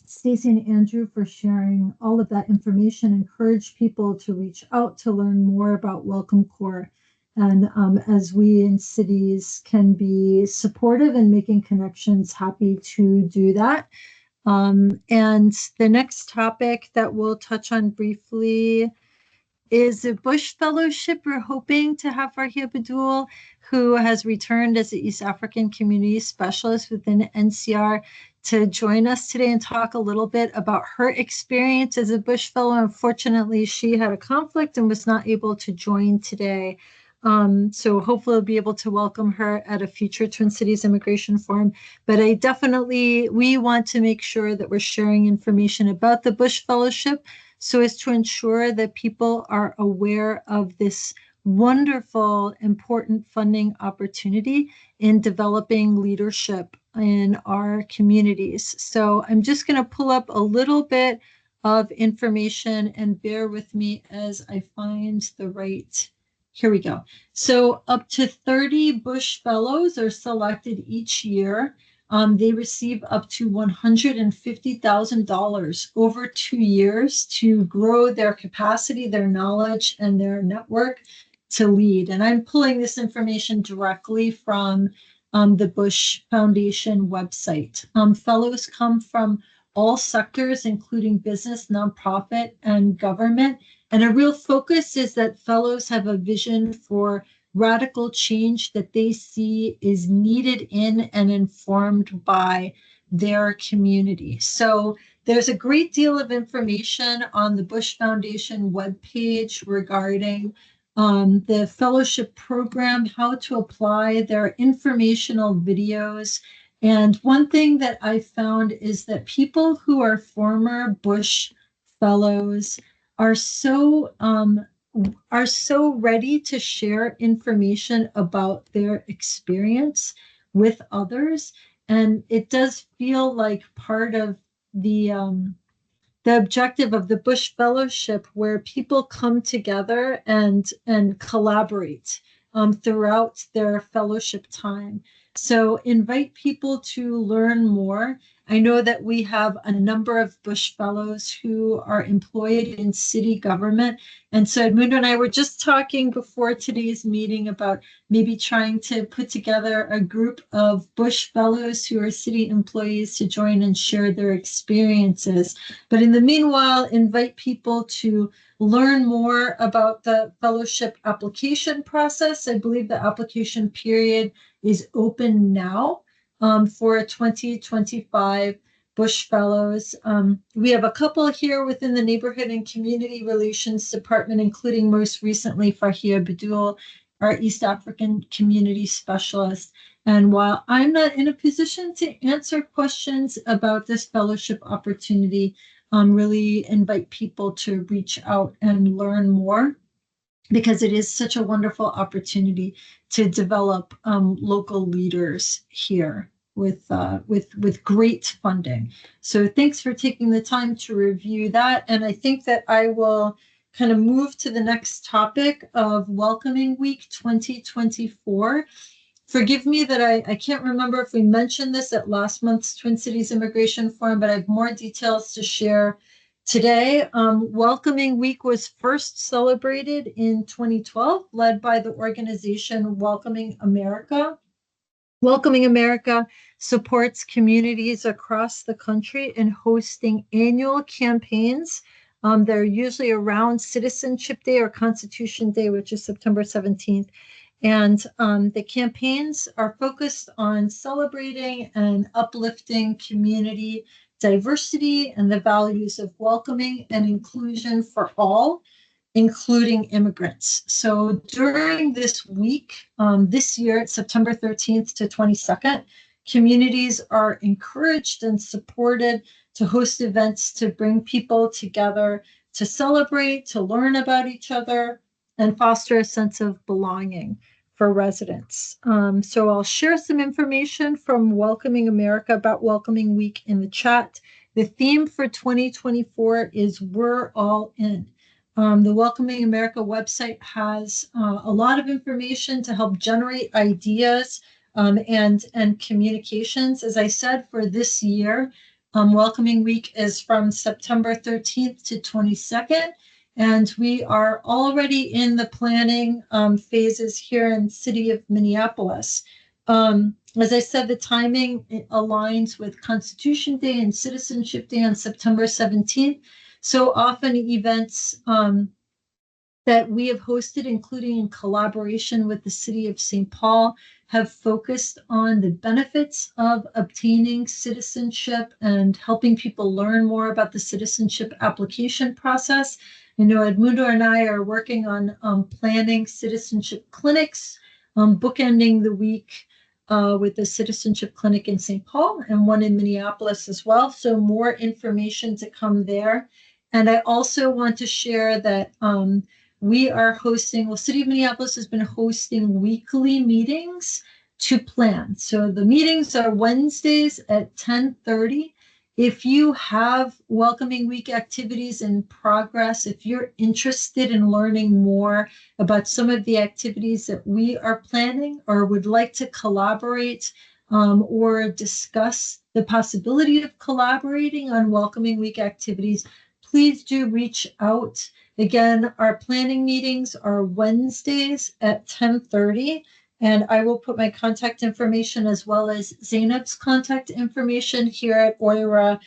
Stacy and Andrew, for sharing all of that information. Encourage people to reach out to learn more about Welcome Corps. And as we in cities can be supportive and making connections, happy to do that. And the next topic that we'll touch on briefly is a Bush Fellowship. We're hoping to have Farhia Badul, who has returned as the East African Community Specialist within NCR, to join us today and talk a little bit about her experience as a Bush Fellow. Unfortunately, she had a conflict and was not able to join today. So hopefully we'll be able to welcome her at a future Twin Cities Immigration Forum. But we want to make sure that we're sharing information about the Bush Fellowship so as to ensure that people are aware of this wonderful, important funding opportunity in developing leadership in our communities. So I'm just going to pull up a little bit of information and bear with me as I find the right. Here we go. So up to 30 Bush Fellows are selected each year. They receive up to $150,000 over 2 years to grow their capacity, their knowledge, and their network to lead. And I'm pulling this information directly from the Bush Foundation website. Fellows come from all sectors, including business, nonprofit, and government. And a real focus is that fellows have a vision for radical change that they see is needed in and informed by their community. So there's a great deal of information on the Bush Foundation webpage regarding the fellowship program, how to apply. There are informational videos. And one thing that I found is that people who are former Bush Fellows are so ready to share information about their experience with others. And it does feel like part of the objective of the Bush Fellowship, where people come together and collaborate throughout their fellowship time. So invite people to learn more. I know that we have a number of Bush Fellows who are employed in city government. And so Edmundo and I were just talking before today's meeting about maybe trying to put together a group of Bush Fellows who are city employees to join and share their experiences. But in the meanwhile, invite people to learn more about the fellowship application process. I believe the application period is open now for 2025 Bush Fellows. We have a couple here within the Neighborhood and Community Relations Department, including most recently Farhia Badul, our East African Community Specialist. And while I'm not in a position to answer questions about this fellowship opportunity, really invite people to reach out and learn more, because it is such a wonderful opportunity to develop local leaders here with great funding. So thanks for taking the time to review that. And I think that I will kind of move to the next topic of Welcoming Week 2024. Forgive me that I can't remember if we mentioned this at last month's Twin Cities Immigration Forum, but I have more details to share today. Welcoming Week was first celebrated in 2012, led by the organization Welcoming America. Welcoming America supports communities across the country in hosting annual campaigns. They're usually around Citizenship Day or Constitution Day, which is September 17th. And the campaigns are focused on celebrating and uplifting community diversity and the values of welcoming and inclusion for all, including immigrants. So during this week, this year, September 13th to 22nd, communities are encouraged and supported to host events to bring people together, to celebrate, to learn about each other, and foster a sense of belonging for residents. So I'll share some information from Welcoming America about Welcoming Week in the chat. The theme for 2024 is We're All In. The Welcoming America website has a lot of information to help generate ideas and communications. As I said, for this year, Welcoming Week is from September 13th to 22nd. And we are already in the planning phases here in the city of Minneapolis. As I said, the timing aligns with Constitution Day and Citizenship Day on September 17th. So often events that we have hosted, including in collaboration with the city of St. Paul, have focused on the benefits of obtaining citizenship and helping people learn more about the citizenship application process. You know, Edmundo and I are working on planning citizenship clinics, bookending the week with the citizenship clinic in St. Paul and one in Minneapolis as well. So more information to come there. And I also want to share that we are hosting, well, City of Minneapolis has been hosting weekly meetings to plan. So the meetings are Wednesdays at 10:30. If you have Welcoming Week activities in progress, if you're interested in learning more about some of the activities that we are planning or would like to collaborate or discuss the possibility of collaborating on Welcoming Week activities, please do reach out. Again, our planning meetings are Wednesdays at 10:30, and I will put my contact information as well as Zainab's contact information here at OIRA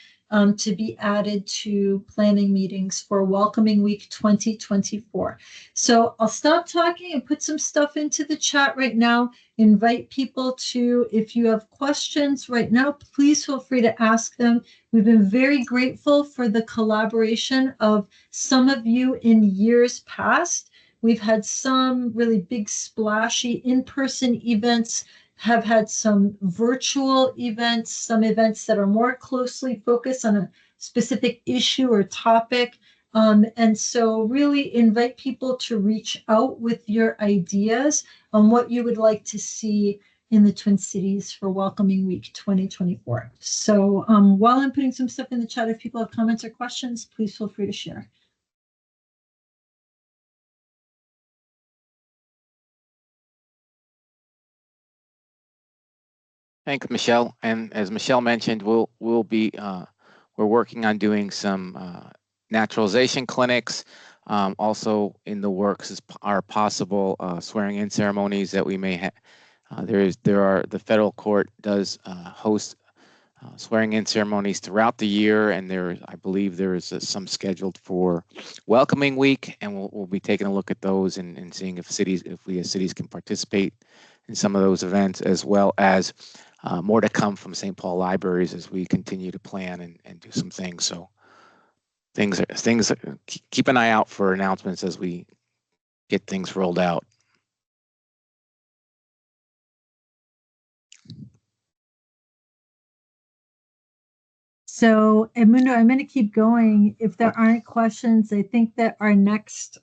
to be added to planning meetings for Welcoming Week 2024. So I'll stop talking and put some stuff into the chat right now. Invite people to, if you have questions right now, please feel free to ask them. We've been very grateful for the collaboration of some of you in years past. We've had some really big splashy in-person events, have had some virtual events, some events that are more closely focused on a specific issue or topic. And so really invite people to reach out with your ideas on what you would like to see in the Twin Cities for Welcoming Week 2024. So while I'm putting some stuff in the chat, if people have comments or questions, please feel free to share. Thank you, Michelle. And as Michelle mentioned, we're working on doing some naturalization clinics. Also in the works are possible swearing-in ceremonies that we may have. The federal court does host swearing-in ceremonies throughout the year, and I believe there is some scheduled for Welcoming Week, and we'll be taking a look at those and seeing if we as cities can participate in some of those events, as well as more to come from St. Paul Libraries as we continue to plan and do some things. So keep an eye out for announcements as we get things rolled out. So, Edmundo, I'm going to keep going. If there aren't questions, I think that our next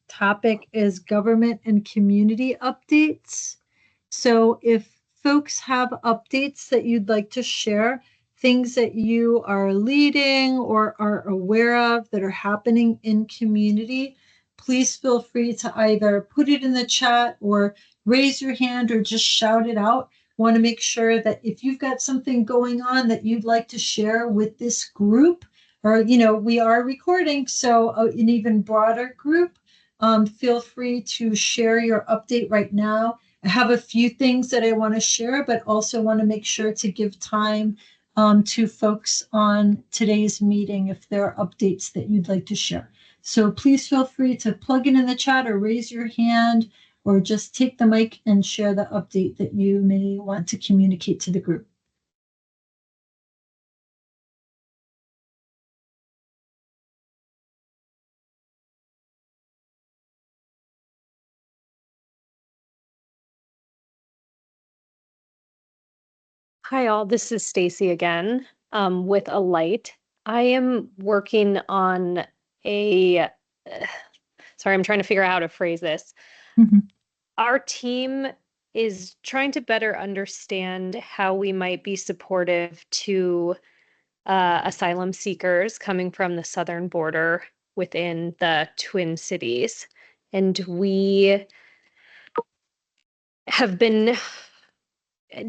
topic is government and community updates. So if folks have updates that you'd like to share, things that you are leading or are aware of that are happening in community, please feel free to either put it in the chat or raise your hand or just shout it out. Want to make sure that if you've got something going on that you'd like to share with this group, or, you know, we are recording, so an even broader group, feel free to share your update right now. I have a few things that I want to share, but also want to make sure to give time to folks on today's meeting if there are updates that you'd like to share. So please feel free to plug it in the chat or raise your hand or just take the mic and share the update that you may want to communicate to the group. Hi all, this is Stacy again with Alight. I am working on a, sorry, I'm trying to figure out how to phrase this. Mhm. Our team is trying to better understand how we might be supportive to asylum seekers coming from the southern border within the Twin Cities. And we have been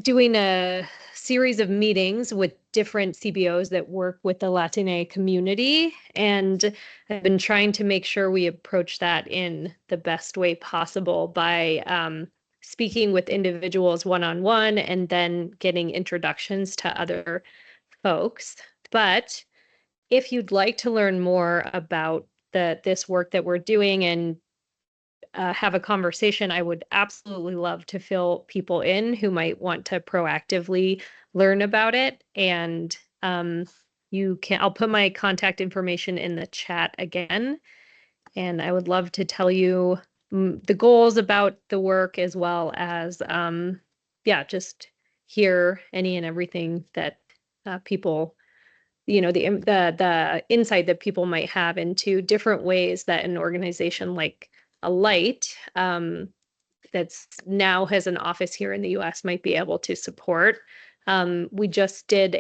doing a series of meetings with different CBOs that work with the Latina community. And I've been trying to make sure we approach that in the best way possible by speaking with individuals one-on-one and then getting introductions to other folks. But if you'd like to learn more about this work that we're doing and have a conversation, I would absolutely love to fill people in who might want to proactively learn about it. And I'll put my contact information in the chat again. And I would love to tell you the goals about the work as well as, just hear any and everything that people, the insight that people might have into different ways that an organization like Alight, that's now has an office here in the US, might be able to support. We just did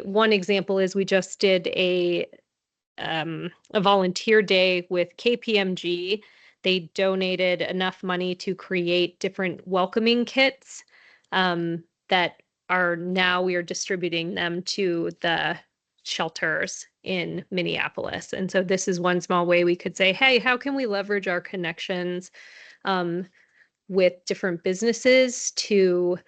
one example is we just did a volunteer day with KPMG. They donated enough money to create different welcoming kits that we are distributing them to the shelters in Minneapolis. And so this is one small way we could say, hey, how can we leverage our connections with different businesses to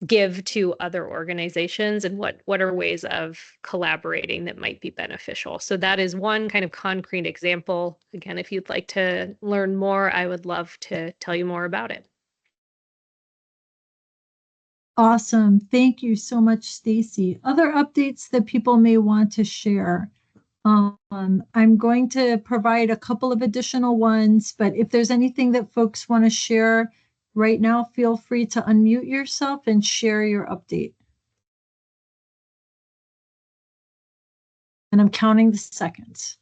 give to other organizations, and what are ways of collaborating that might be beneficial. So that is one kind of concrete example. Again, if you'd like to learn more, I would love to tell you more about it. Awesome. Thank you so much, Stacy. Other updates that people may want to share. I'm going to provide a couple of additional ones, but if there's anything that folks want to share right now, feel free to unmute yourself and share your update. And I'm counting the seconds.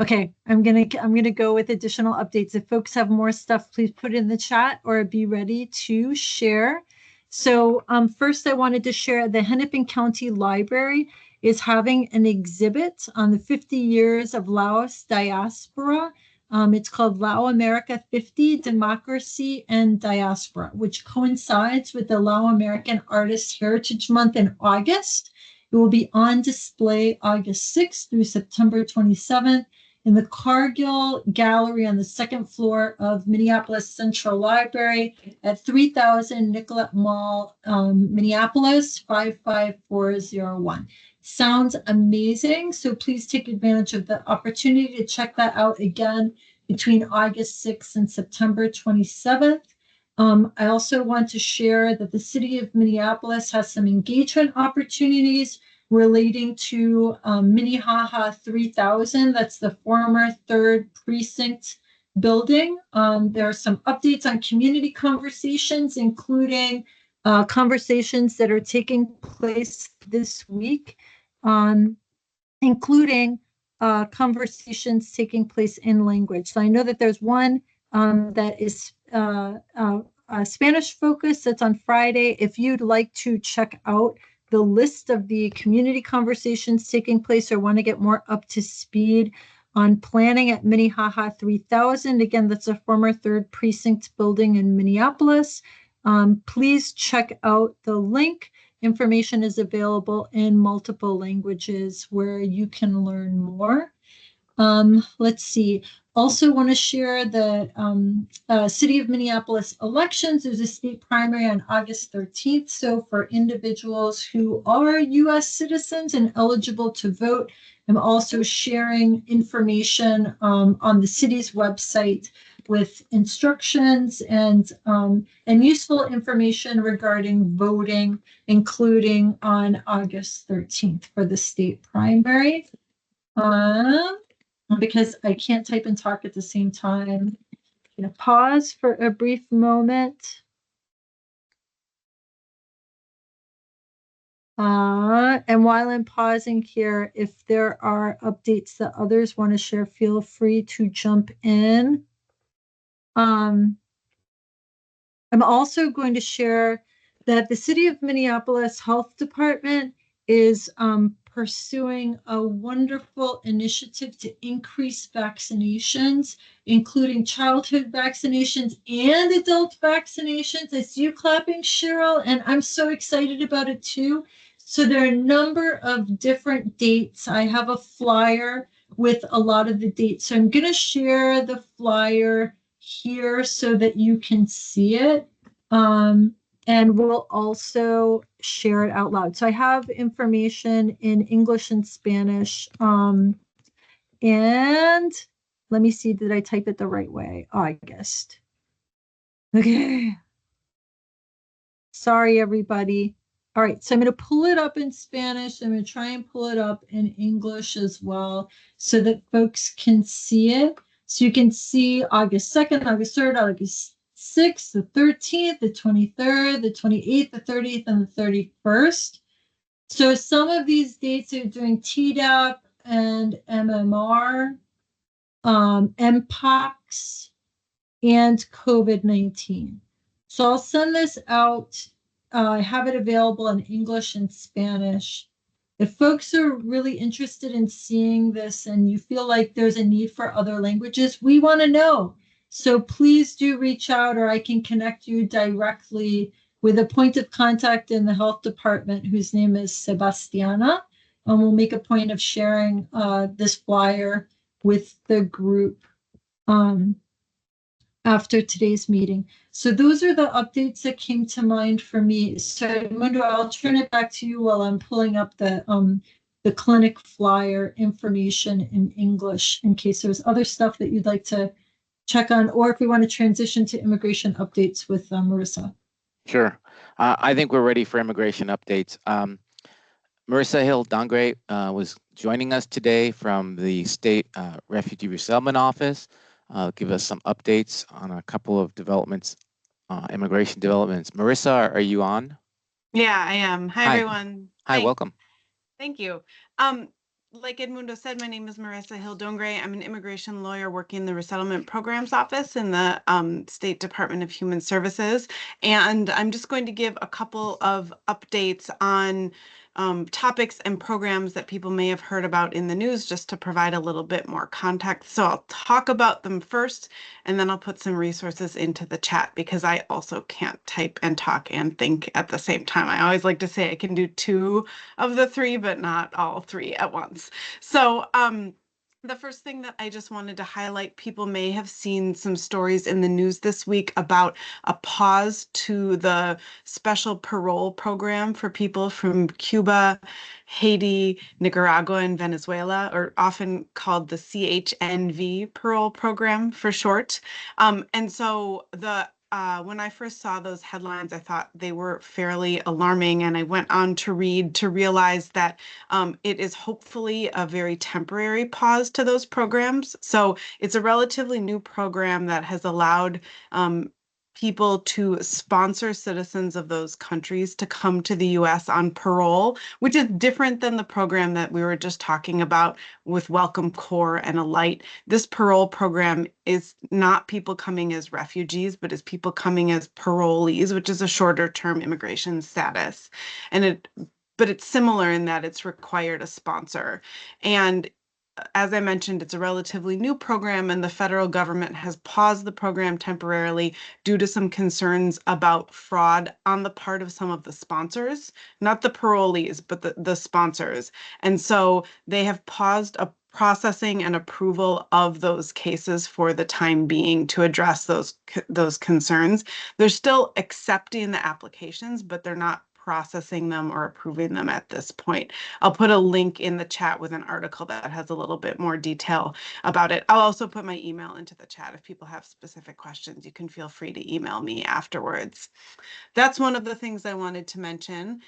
Okay, I'm gonna go with additional updates. If folks have more stuff, please put it in the chat or be ready to share. So first I wanted to share the Hennepin County Library is having an exhibit on the 50 years of Laos diaspora. It's called Lao America 50, Democracy and Diaspora, which coincides with the Lao American Artists Heritage Month in August. It will be on display August 6th through September 27th in the Cargill Gallery on the second floor of Minneapolis Central Library at 3000 Nicollet Mall, Minneapolis 55401. Sounds amazing. So please take advantage of the opportunity to check that out again between August 6th and September 27th. I also want to share that the city of Minneapolis has some engagement opportunities relating to Minnehaha 3000. That's the former 3rd Precinct building. There are some updates on community conversations, including conversations that are taking place this week, including conversations taking place in language. So I know that there's one that is Spanish focused that's on Friday. If you'd like to check out the list of the community conversations taking place or want to get more up to speed on planning at Minnehaha 3000, again, that's a former 3rd Precinct building in Minneapolis. Please check out the link. Information is available in multiple languages where you can learn more. Let's see. Also want to share the City of Minneapolis elections. There's a state primary on August 13th. So for individuals who are U.S. citizens and eligible to vote, I'm also sharing information on the city's website with instructions and useful information regarding voting, including on August 13th for the state primary. Because I can't type and talk at the same time, I'm going to pause for a brief moment. And while I'm pausing here, if there are updates that others want to share, feel free to jump in. I'm also going to share that the City of Minneapolis Health Department is pursuing a wonderful initiative to increase vaccinations, including childhood vaccinations and adult vaccinations. I see you clapping, Cheryl, and I'm so excited about it too. So there are a number of different dates. I have a flyer with a lot of the dates. So I'm going to share the flyer here so that you can see it. And we'll also share it out loud. So I have information in English and Spanish. And let me see, did I type it the right way? Oh, I guessed. Okay. Sorry, everybody. All right, so I'm going to pull it up in Spanish. I'm going to try and pull it up in English as well so that folks can see it. So you can see August 2nd, August 3rd, August 6th, the 13th, the 23rd, the 28th, the 30th, and the 31st. So some of these dates are doing Tdap and MMR, Mpox, and COVID-19. So I'll send this out. I have it available in English and Spanish. If folks are really interested in seeing this and you feel like there's a need for other languages, we want to know. So please do reach out, or I can connect you directly with a point of contact in the health department whose name is Sebastiana. And we'll make a point of sharing this flyer with the group after today's meeting. So those are the updates that came to mind for me. So Mundo, I'll turn it back to you while I'm pulling up the clinic flyer information in English in case there's other stuff that you'd like to check on, or if we want to transition to immigration updates with Marissa. Sure. I think we're ready for immigration updates. Marissa Hill Dongre was joining us today from the State Refugee Resettlement Office. Give us some updates on a couple of developments, immigration developments. Marissa, are you on? Yeah, I am. Hi, everyone. Hi, welcome. Thank you. Like Edmundo said, my name is Marissa Hill Dongre. I'm an immigration lawyer working in the Resettlement Programs Office in the State Department of Human Services. And I'm just going to give a couple of updates on topics and programs that people may have heard about in the news, just to provide a little bit more context. So I'll talk about them first, and then I'll put some resources into the chat because I also can't type and talk and think at the same time. I always like to say I can do 2 of the 3, but not all 3 at once. So the first thing that I just wanted to highlight, people may have seen some stories in the news this week about a pause to the special parole program for people from Cuba, Haiti, Nicaragua, and Venezuela, or often called the CHNV parole program for short. And so when I first saw those headlines, I thought they were fairly alarming, and I went on to read to realize that it is hopefully a very temporary pause to those programs. So it's a relatively new program that has allowed people to sponsor citizens of those countries to come to the US on parole, which is different than the program that we were just talking about with Welcome Corps and Alight. This parole program is not people coming as refugees, but is people coming as parolees, which is a shorter term immigration status. But it's similar in that it's required a sponsor. And as I mentioned, it's a relatively new program, and the federal government has paused the program temporarily due to some concerns about fraud on the part of some of the sponsors, not the parolees, but the sponsors. And so they have paused a processing and approval of those cases for the time being to address those concerns. They're still accepting the applications, but they're not processing them or approving them at this point. I'll put a link in the chat with an article that has a little bit more detail about it. I'll also put my email into the chat. If people have specific questions, you can feel free to email me afterwards. That's one of the things I wanted to mention.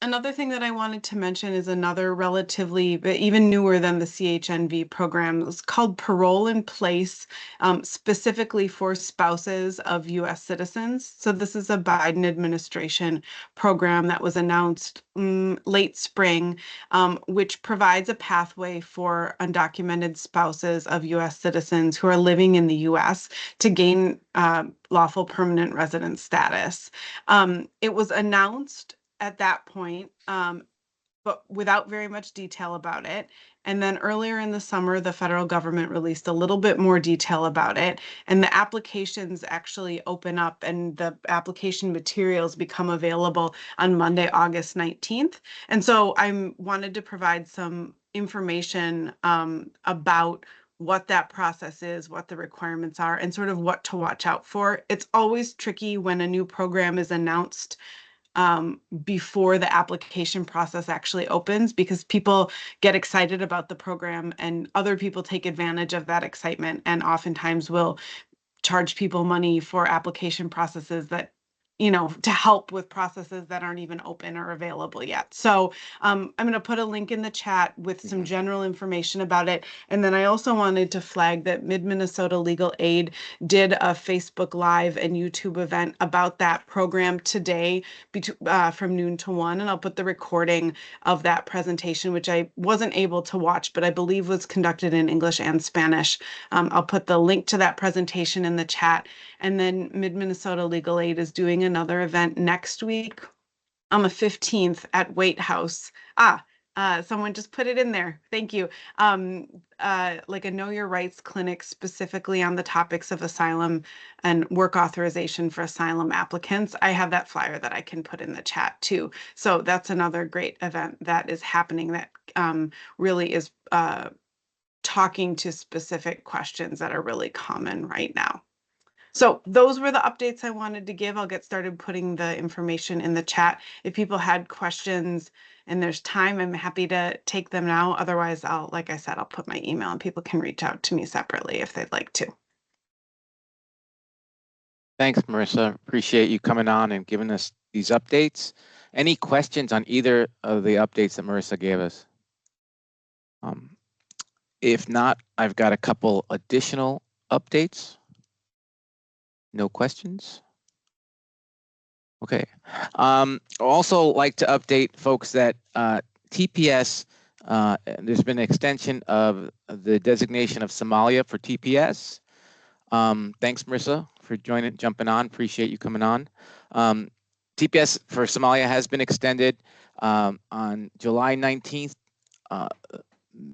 Another thing that I wanted to mention is another relatively, but even newer than the CHNV program. It's called Parole in Place, specifically for spouses of U.S. citizens. So this is a Biden administration program that was announced late spring, which provides a pathway for undocumented spouses of U.S. citizens who are living in the U.S. to gain lawful permanent resident status. It was announced at that point, but without very much detail about it. And then earlier in the summer, the federal government released a little bit more detail about it. And the applications actually open up and the application materials become available on Monday, August 19th. And so I wanted to provide some information about what that process is, what the requirements are, and sort of what to watch out for. It's always tricky when a new program is announced before the application process actually opens, because people get excited about the program and other people take advantage of that excitement and oftentimes will charge people money for application processes that, you know, to help with processes that aren't even open or available yet. So I'm going to put a link in the chat with some general information about it. And then I also wanted to flag that Mid-Minnesota Legal Aid did a Facebook Live and YouTube event about that program today from noon to 1. And I'll put the recording of that presentation, which I wasn't able to watch, but I believe was conducted in English and Spanish. I'll put the link to that presentation in the chat. And then Mid-Minnesota Legal Aid is doing another event next week on the 15th at Waite House. Someone just put it in there. Thank you. Like a Know Your Rights clinic specifically on the topics of asylum and work authorization for asylum applicants. I have that flyer that I can put in the chat too. So that's another great event that is happening that really is talking to specific questions that are really common right now. So those were the updates I wanted to give. I'll get started putting the information in the chat. If people had questions and there's time, I'm happy to take them now. Otherwise, like I said, I'll put my email and people can reach out to me separately if they'd like to. Thanks, Marissa. Appreciate you coming on and giving us these updates. Any questions on either of the updates that Marissa gave us? If not, I've got a couple additional updates. No questions? Okay. Also like to update folks that TPS, there's been an extension of the designation of Somalia for TPS. Thanks, Marissa, for jumping on. Appreciate you coming on. TPS for Somalia has been extended on July 19th.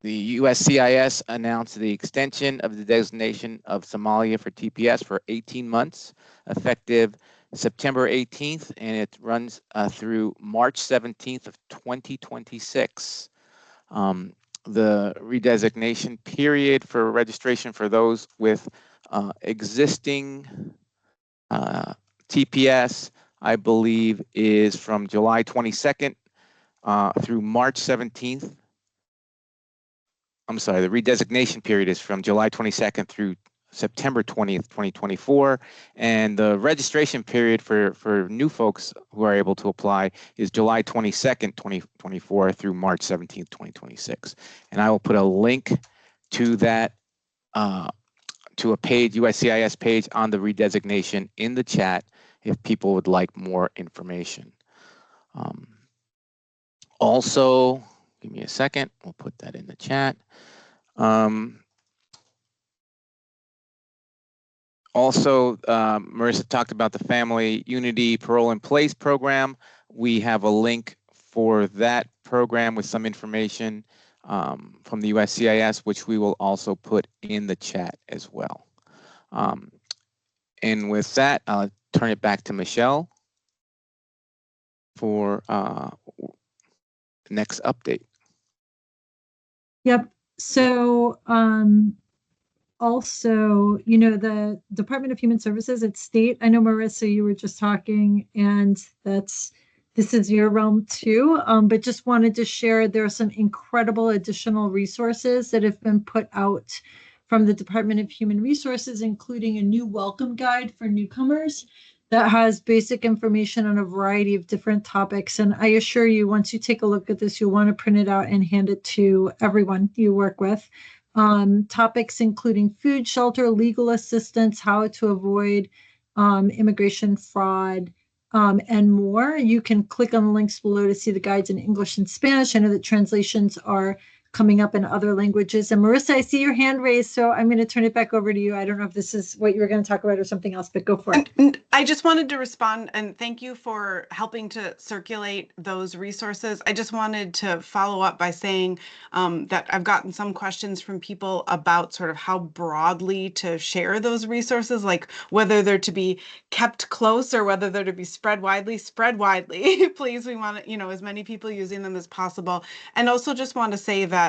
The USCIS announced the extension of the designation of Somalia for TPS for 18 months, effective September 18th, and it runs through March 17th of 2026. The redesignation period for registration for those with existing TPS, I believe, is from July 22nd through March 17th. I'm sorry, the redesignation period is from July 22nd through September 20th, 2024. And the registration period for new folks who are able to apply is July 22nd, 2024 through March 17th, 2026. And I will put a link to that, to a page, USCIS page on the redesignation in the chat if people would like more information. Also, give me a second, we'll put that in the chat. Also, Marissa talked about the Family Unity Parole in Place program. We have a link for that program with some information from the USCIS, which we will also put in the chat as well. And with that, I'll turn it back to Michelle for the next update. Yep. So also, you know, the Department of Human Services at state, I know, Marissa, you were just talking, and this is your realm too, but just wanted to share there are some incredible additional resources that have been put out from the Department of Human Resources, including a new welcome guide for newcomers that has basic information on a variety of different topics. And I assure you, once you take a look at this, you'll want to print it out and hand it to everyone you work with. Topics including food, shelter, legal assistance, how to avoid immigration fraud, and more. You can click on the links below to see the guides in English and Spanish. I know that translations are coming up in other languages. And Marissa, I see your hand raised, so I'm going to turn it back over to you. I don't know if this is what you were going to talk about or something else, but go for it. And I just wanted to respond and thank you for helping to circulate those resources. I just wanted to follow up by saying that I've gotten some questions from people about sort of how broadly to share those resources, like whether they're to be kept close or whether they're to be spread widely. Spread widely, please. We want, as many people using them as possible. And also just want to say that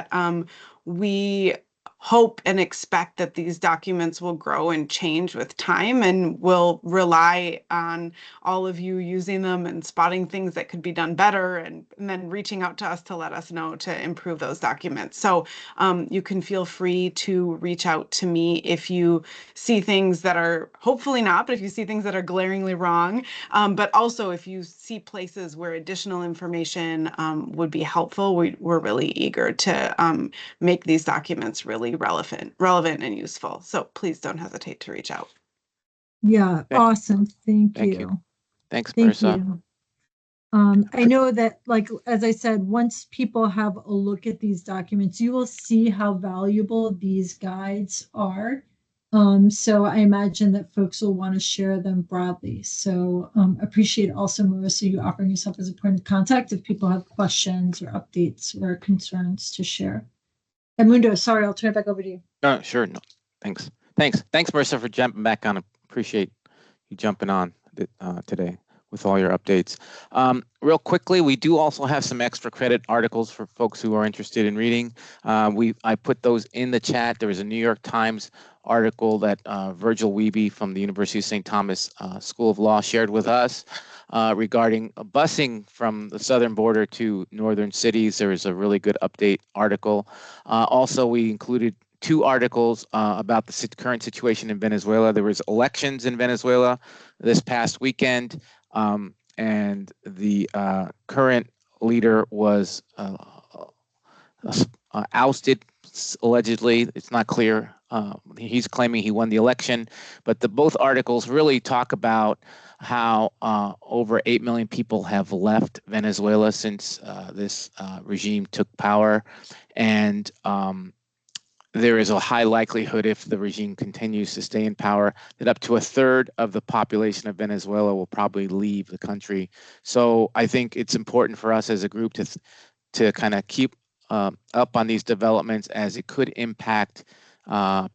we hope and expect that these documents will grow and change with time, and will rely on all of you using them and spotting things that could be done better, and then reaching out to us to let us know to improve those documents. So you can feel free to reach out to me if you see things that are, hopefully not, but if you see things that are glaringly wrong, but also if you see places where additional information would be helpful. We're really eager to make these documents really relevant and useful. So please don't hesitate to reach out. Yeah, awesome. Thank Thank you. you. Thanks, Thank Marissa. you. I know that, like, as I said, once people have a look at these documents, you will see how valuable these guides are. So I imagine that folks will want to share them broadly. So appreciate also, Marissa, you offering yourself as a point of contact if people have questions or updates or concerns to share. Edmundo, sorry, I'll turn it back over to you. Sure. No, thanks. Thanks, Marissa, for jumping back on. Appreciate you jumping on today with all your updates. Real quickly, we do also have some extra credit articles for folks who are interested in reading. I put those in the chat. There was a New York Times article that Virgil Wiebe from the University of St. Thomas School of Law shared with us regarding busing from the southern border to northern cities. There is a really good update article. Also, we included 2 articles about the current situation in Venezuela. There was elections in Venezuela this past weekend, and the current leader was ousted, allegedly. It's not clear. He's claiming he won the election, but both articles really talk about how over 8 million people have left Venezuela since this regime took power, and there is a high likelihood, if the regime continues to stay in power, that up to a third of the population of Venezuela will probably leave the country. So I think it's important for us as a group to kind of keep up on these developments, as it could impact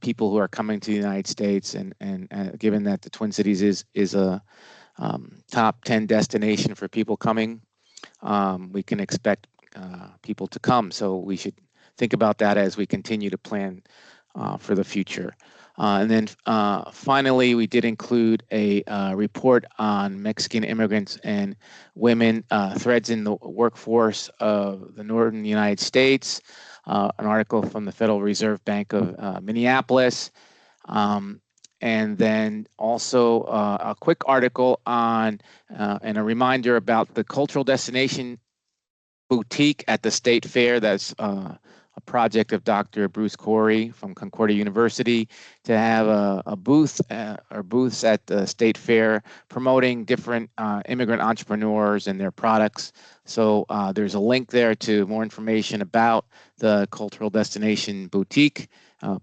people who are coming to the United States. And given that the Twin Cities is a top 10 destination for people coming, we can expect people to come. So we should think about that as we continue to plan for the future. And then finally, we did include a report on Mexican immigrants and women, threats in the workforce of the northern United States, an article from the Federal Reserve Bank of Minneapolis, and then also a quick article on and a reminder about the Cultural Destination Boutique at the State Fair. That's a project of Dr. Bruce Corey from Concordia University, to have a booth or booths at the State Fair promoting different immigrant entrepreneurs and their products. So there's a link there to more information about the Cultural Destination Boutique.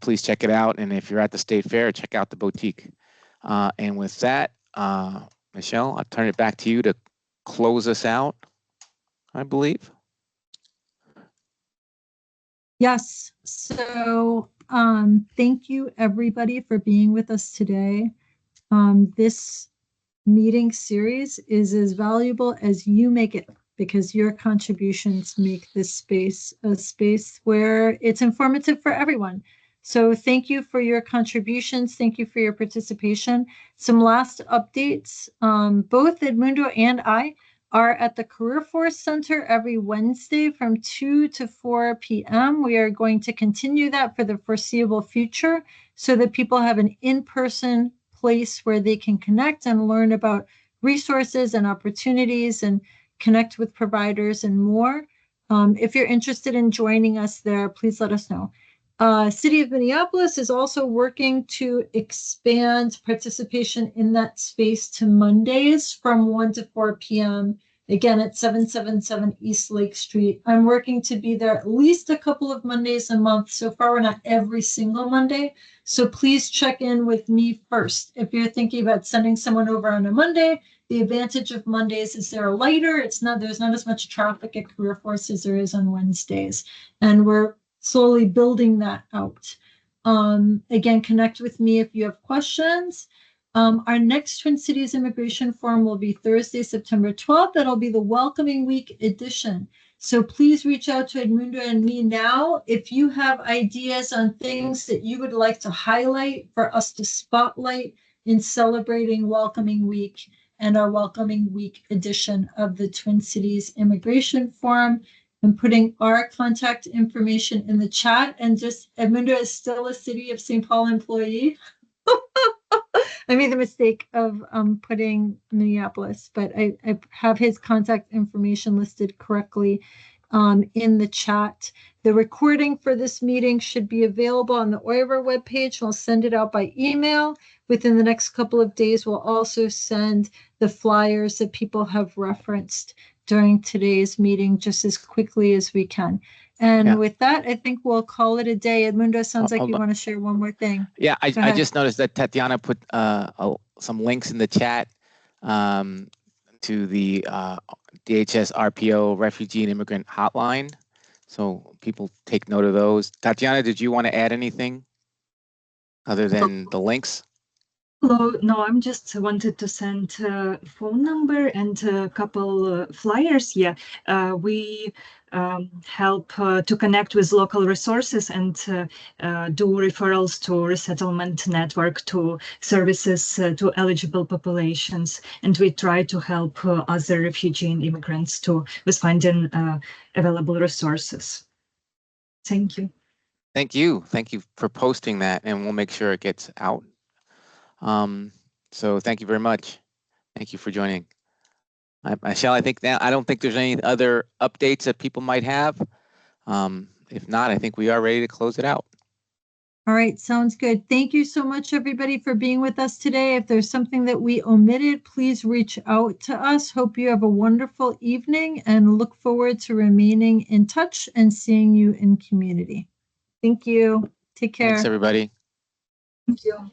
Please check it out. And if you're at the State Fair, check out the boutique. And with that, Michelle, I'll turn it back to you to close us out, I believe. Yes. So thank you, everybody, for being with us today. This meeting series is as valuable as you make it, because your contributions make this space a space where it's informative for everyone. So thank you for your contributions. Thank you for your participation. Some last updates. Both Edmundo and I are at the Career Force Center every Wednesday from 2 to 4 p.m. We are going to continue that for the foreseeable future so that people have an in-person place where they can connect and learn about resources and opportunities and connect with providers and more. If you're interested in joining us there, please let us know. City of Minneapolis is also working to expand participation in that space to Mondays from 1 to 4 p.m. Again, at 777 East Lake Street. I'm working to be there at least a couple of Mondays a month. So far, we're not every single Monday. So please check in with me first. If you're thinking about sending someone over on a Monday, the advantage of Mondays is they're lighter. There's not as much traffic at Career Force as there is on Wednesdays. And we're slowly building that out. Again, connect with me if you have questions. Our next Twin Cities Immigration Forum will be Thursday, September 12th. That'll be the Welcoming Week edition. So please reach out to Edmundo and me now if you have ideas on things that you would like to highlight for us to spotlight in celebrating Welcoming Week and our Welcoming Week edition of the Twin Cities Immigration Forum. I'm putting our contact information in the chat, and just Edmundo is still a City of St. Paul employee. I made the mistake of putting Minneapolis, but I have his contact information listed correctly in the chat. The recording for this meeting should be available on the OIRA webpage. I'll send it out by email. Within the next couple of days, we'll also send the flyers that people have referenced during today's meeting just as quickly as we can. And with that, I think we'll call it a day. Edmundo, sounds like you want to share one more thing. Yeah, I just noticed that Tatiana put some links in the chat to the DHS RPO Refugee and Immigrant Hotline. So people take note of those. Tatiana, did you want to add anything other than the links? Hello, no, I'm just wanted to send a phone number and a couple flyers. Yeah, we help to connect with local resources and do referrals to resettlement network to services to eligible populations. And we try to help other refugee and immigrants with finding available resources. Thank you. Thank you. Thank you for posting that, and we'll make sure it gets out. So thank you very much. Thank you for joining. Michelle, I don't think there's any other updates that people might have. If not, I think we are ready to close it out. All right, sounds good. Thank you so much, everybody, for being with us today. If there's something that we omitted, please reach out to us. Hope you have a wonderful evening and look forward to remaining in touch and seeing you in community. Thank you. Take care. Thanks, everybody. Thank you.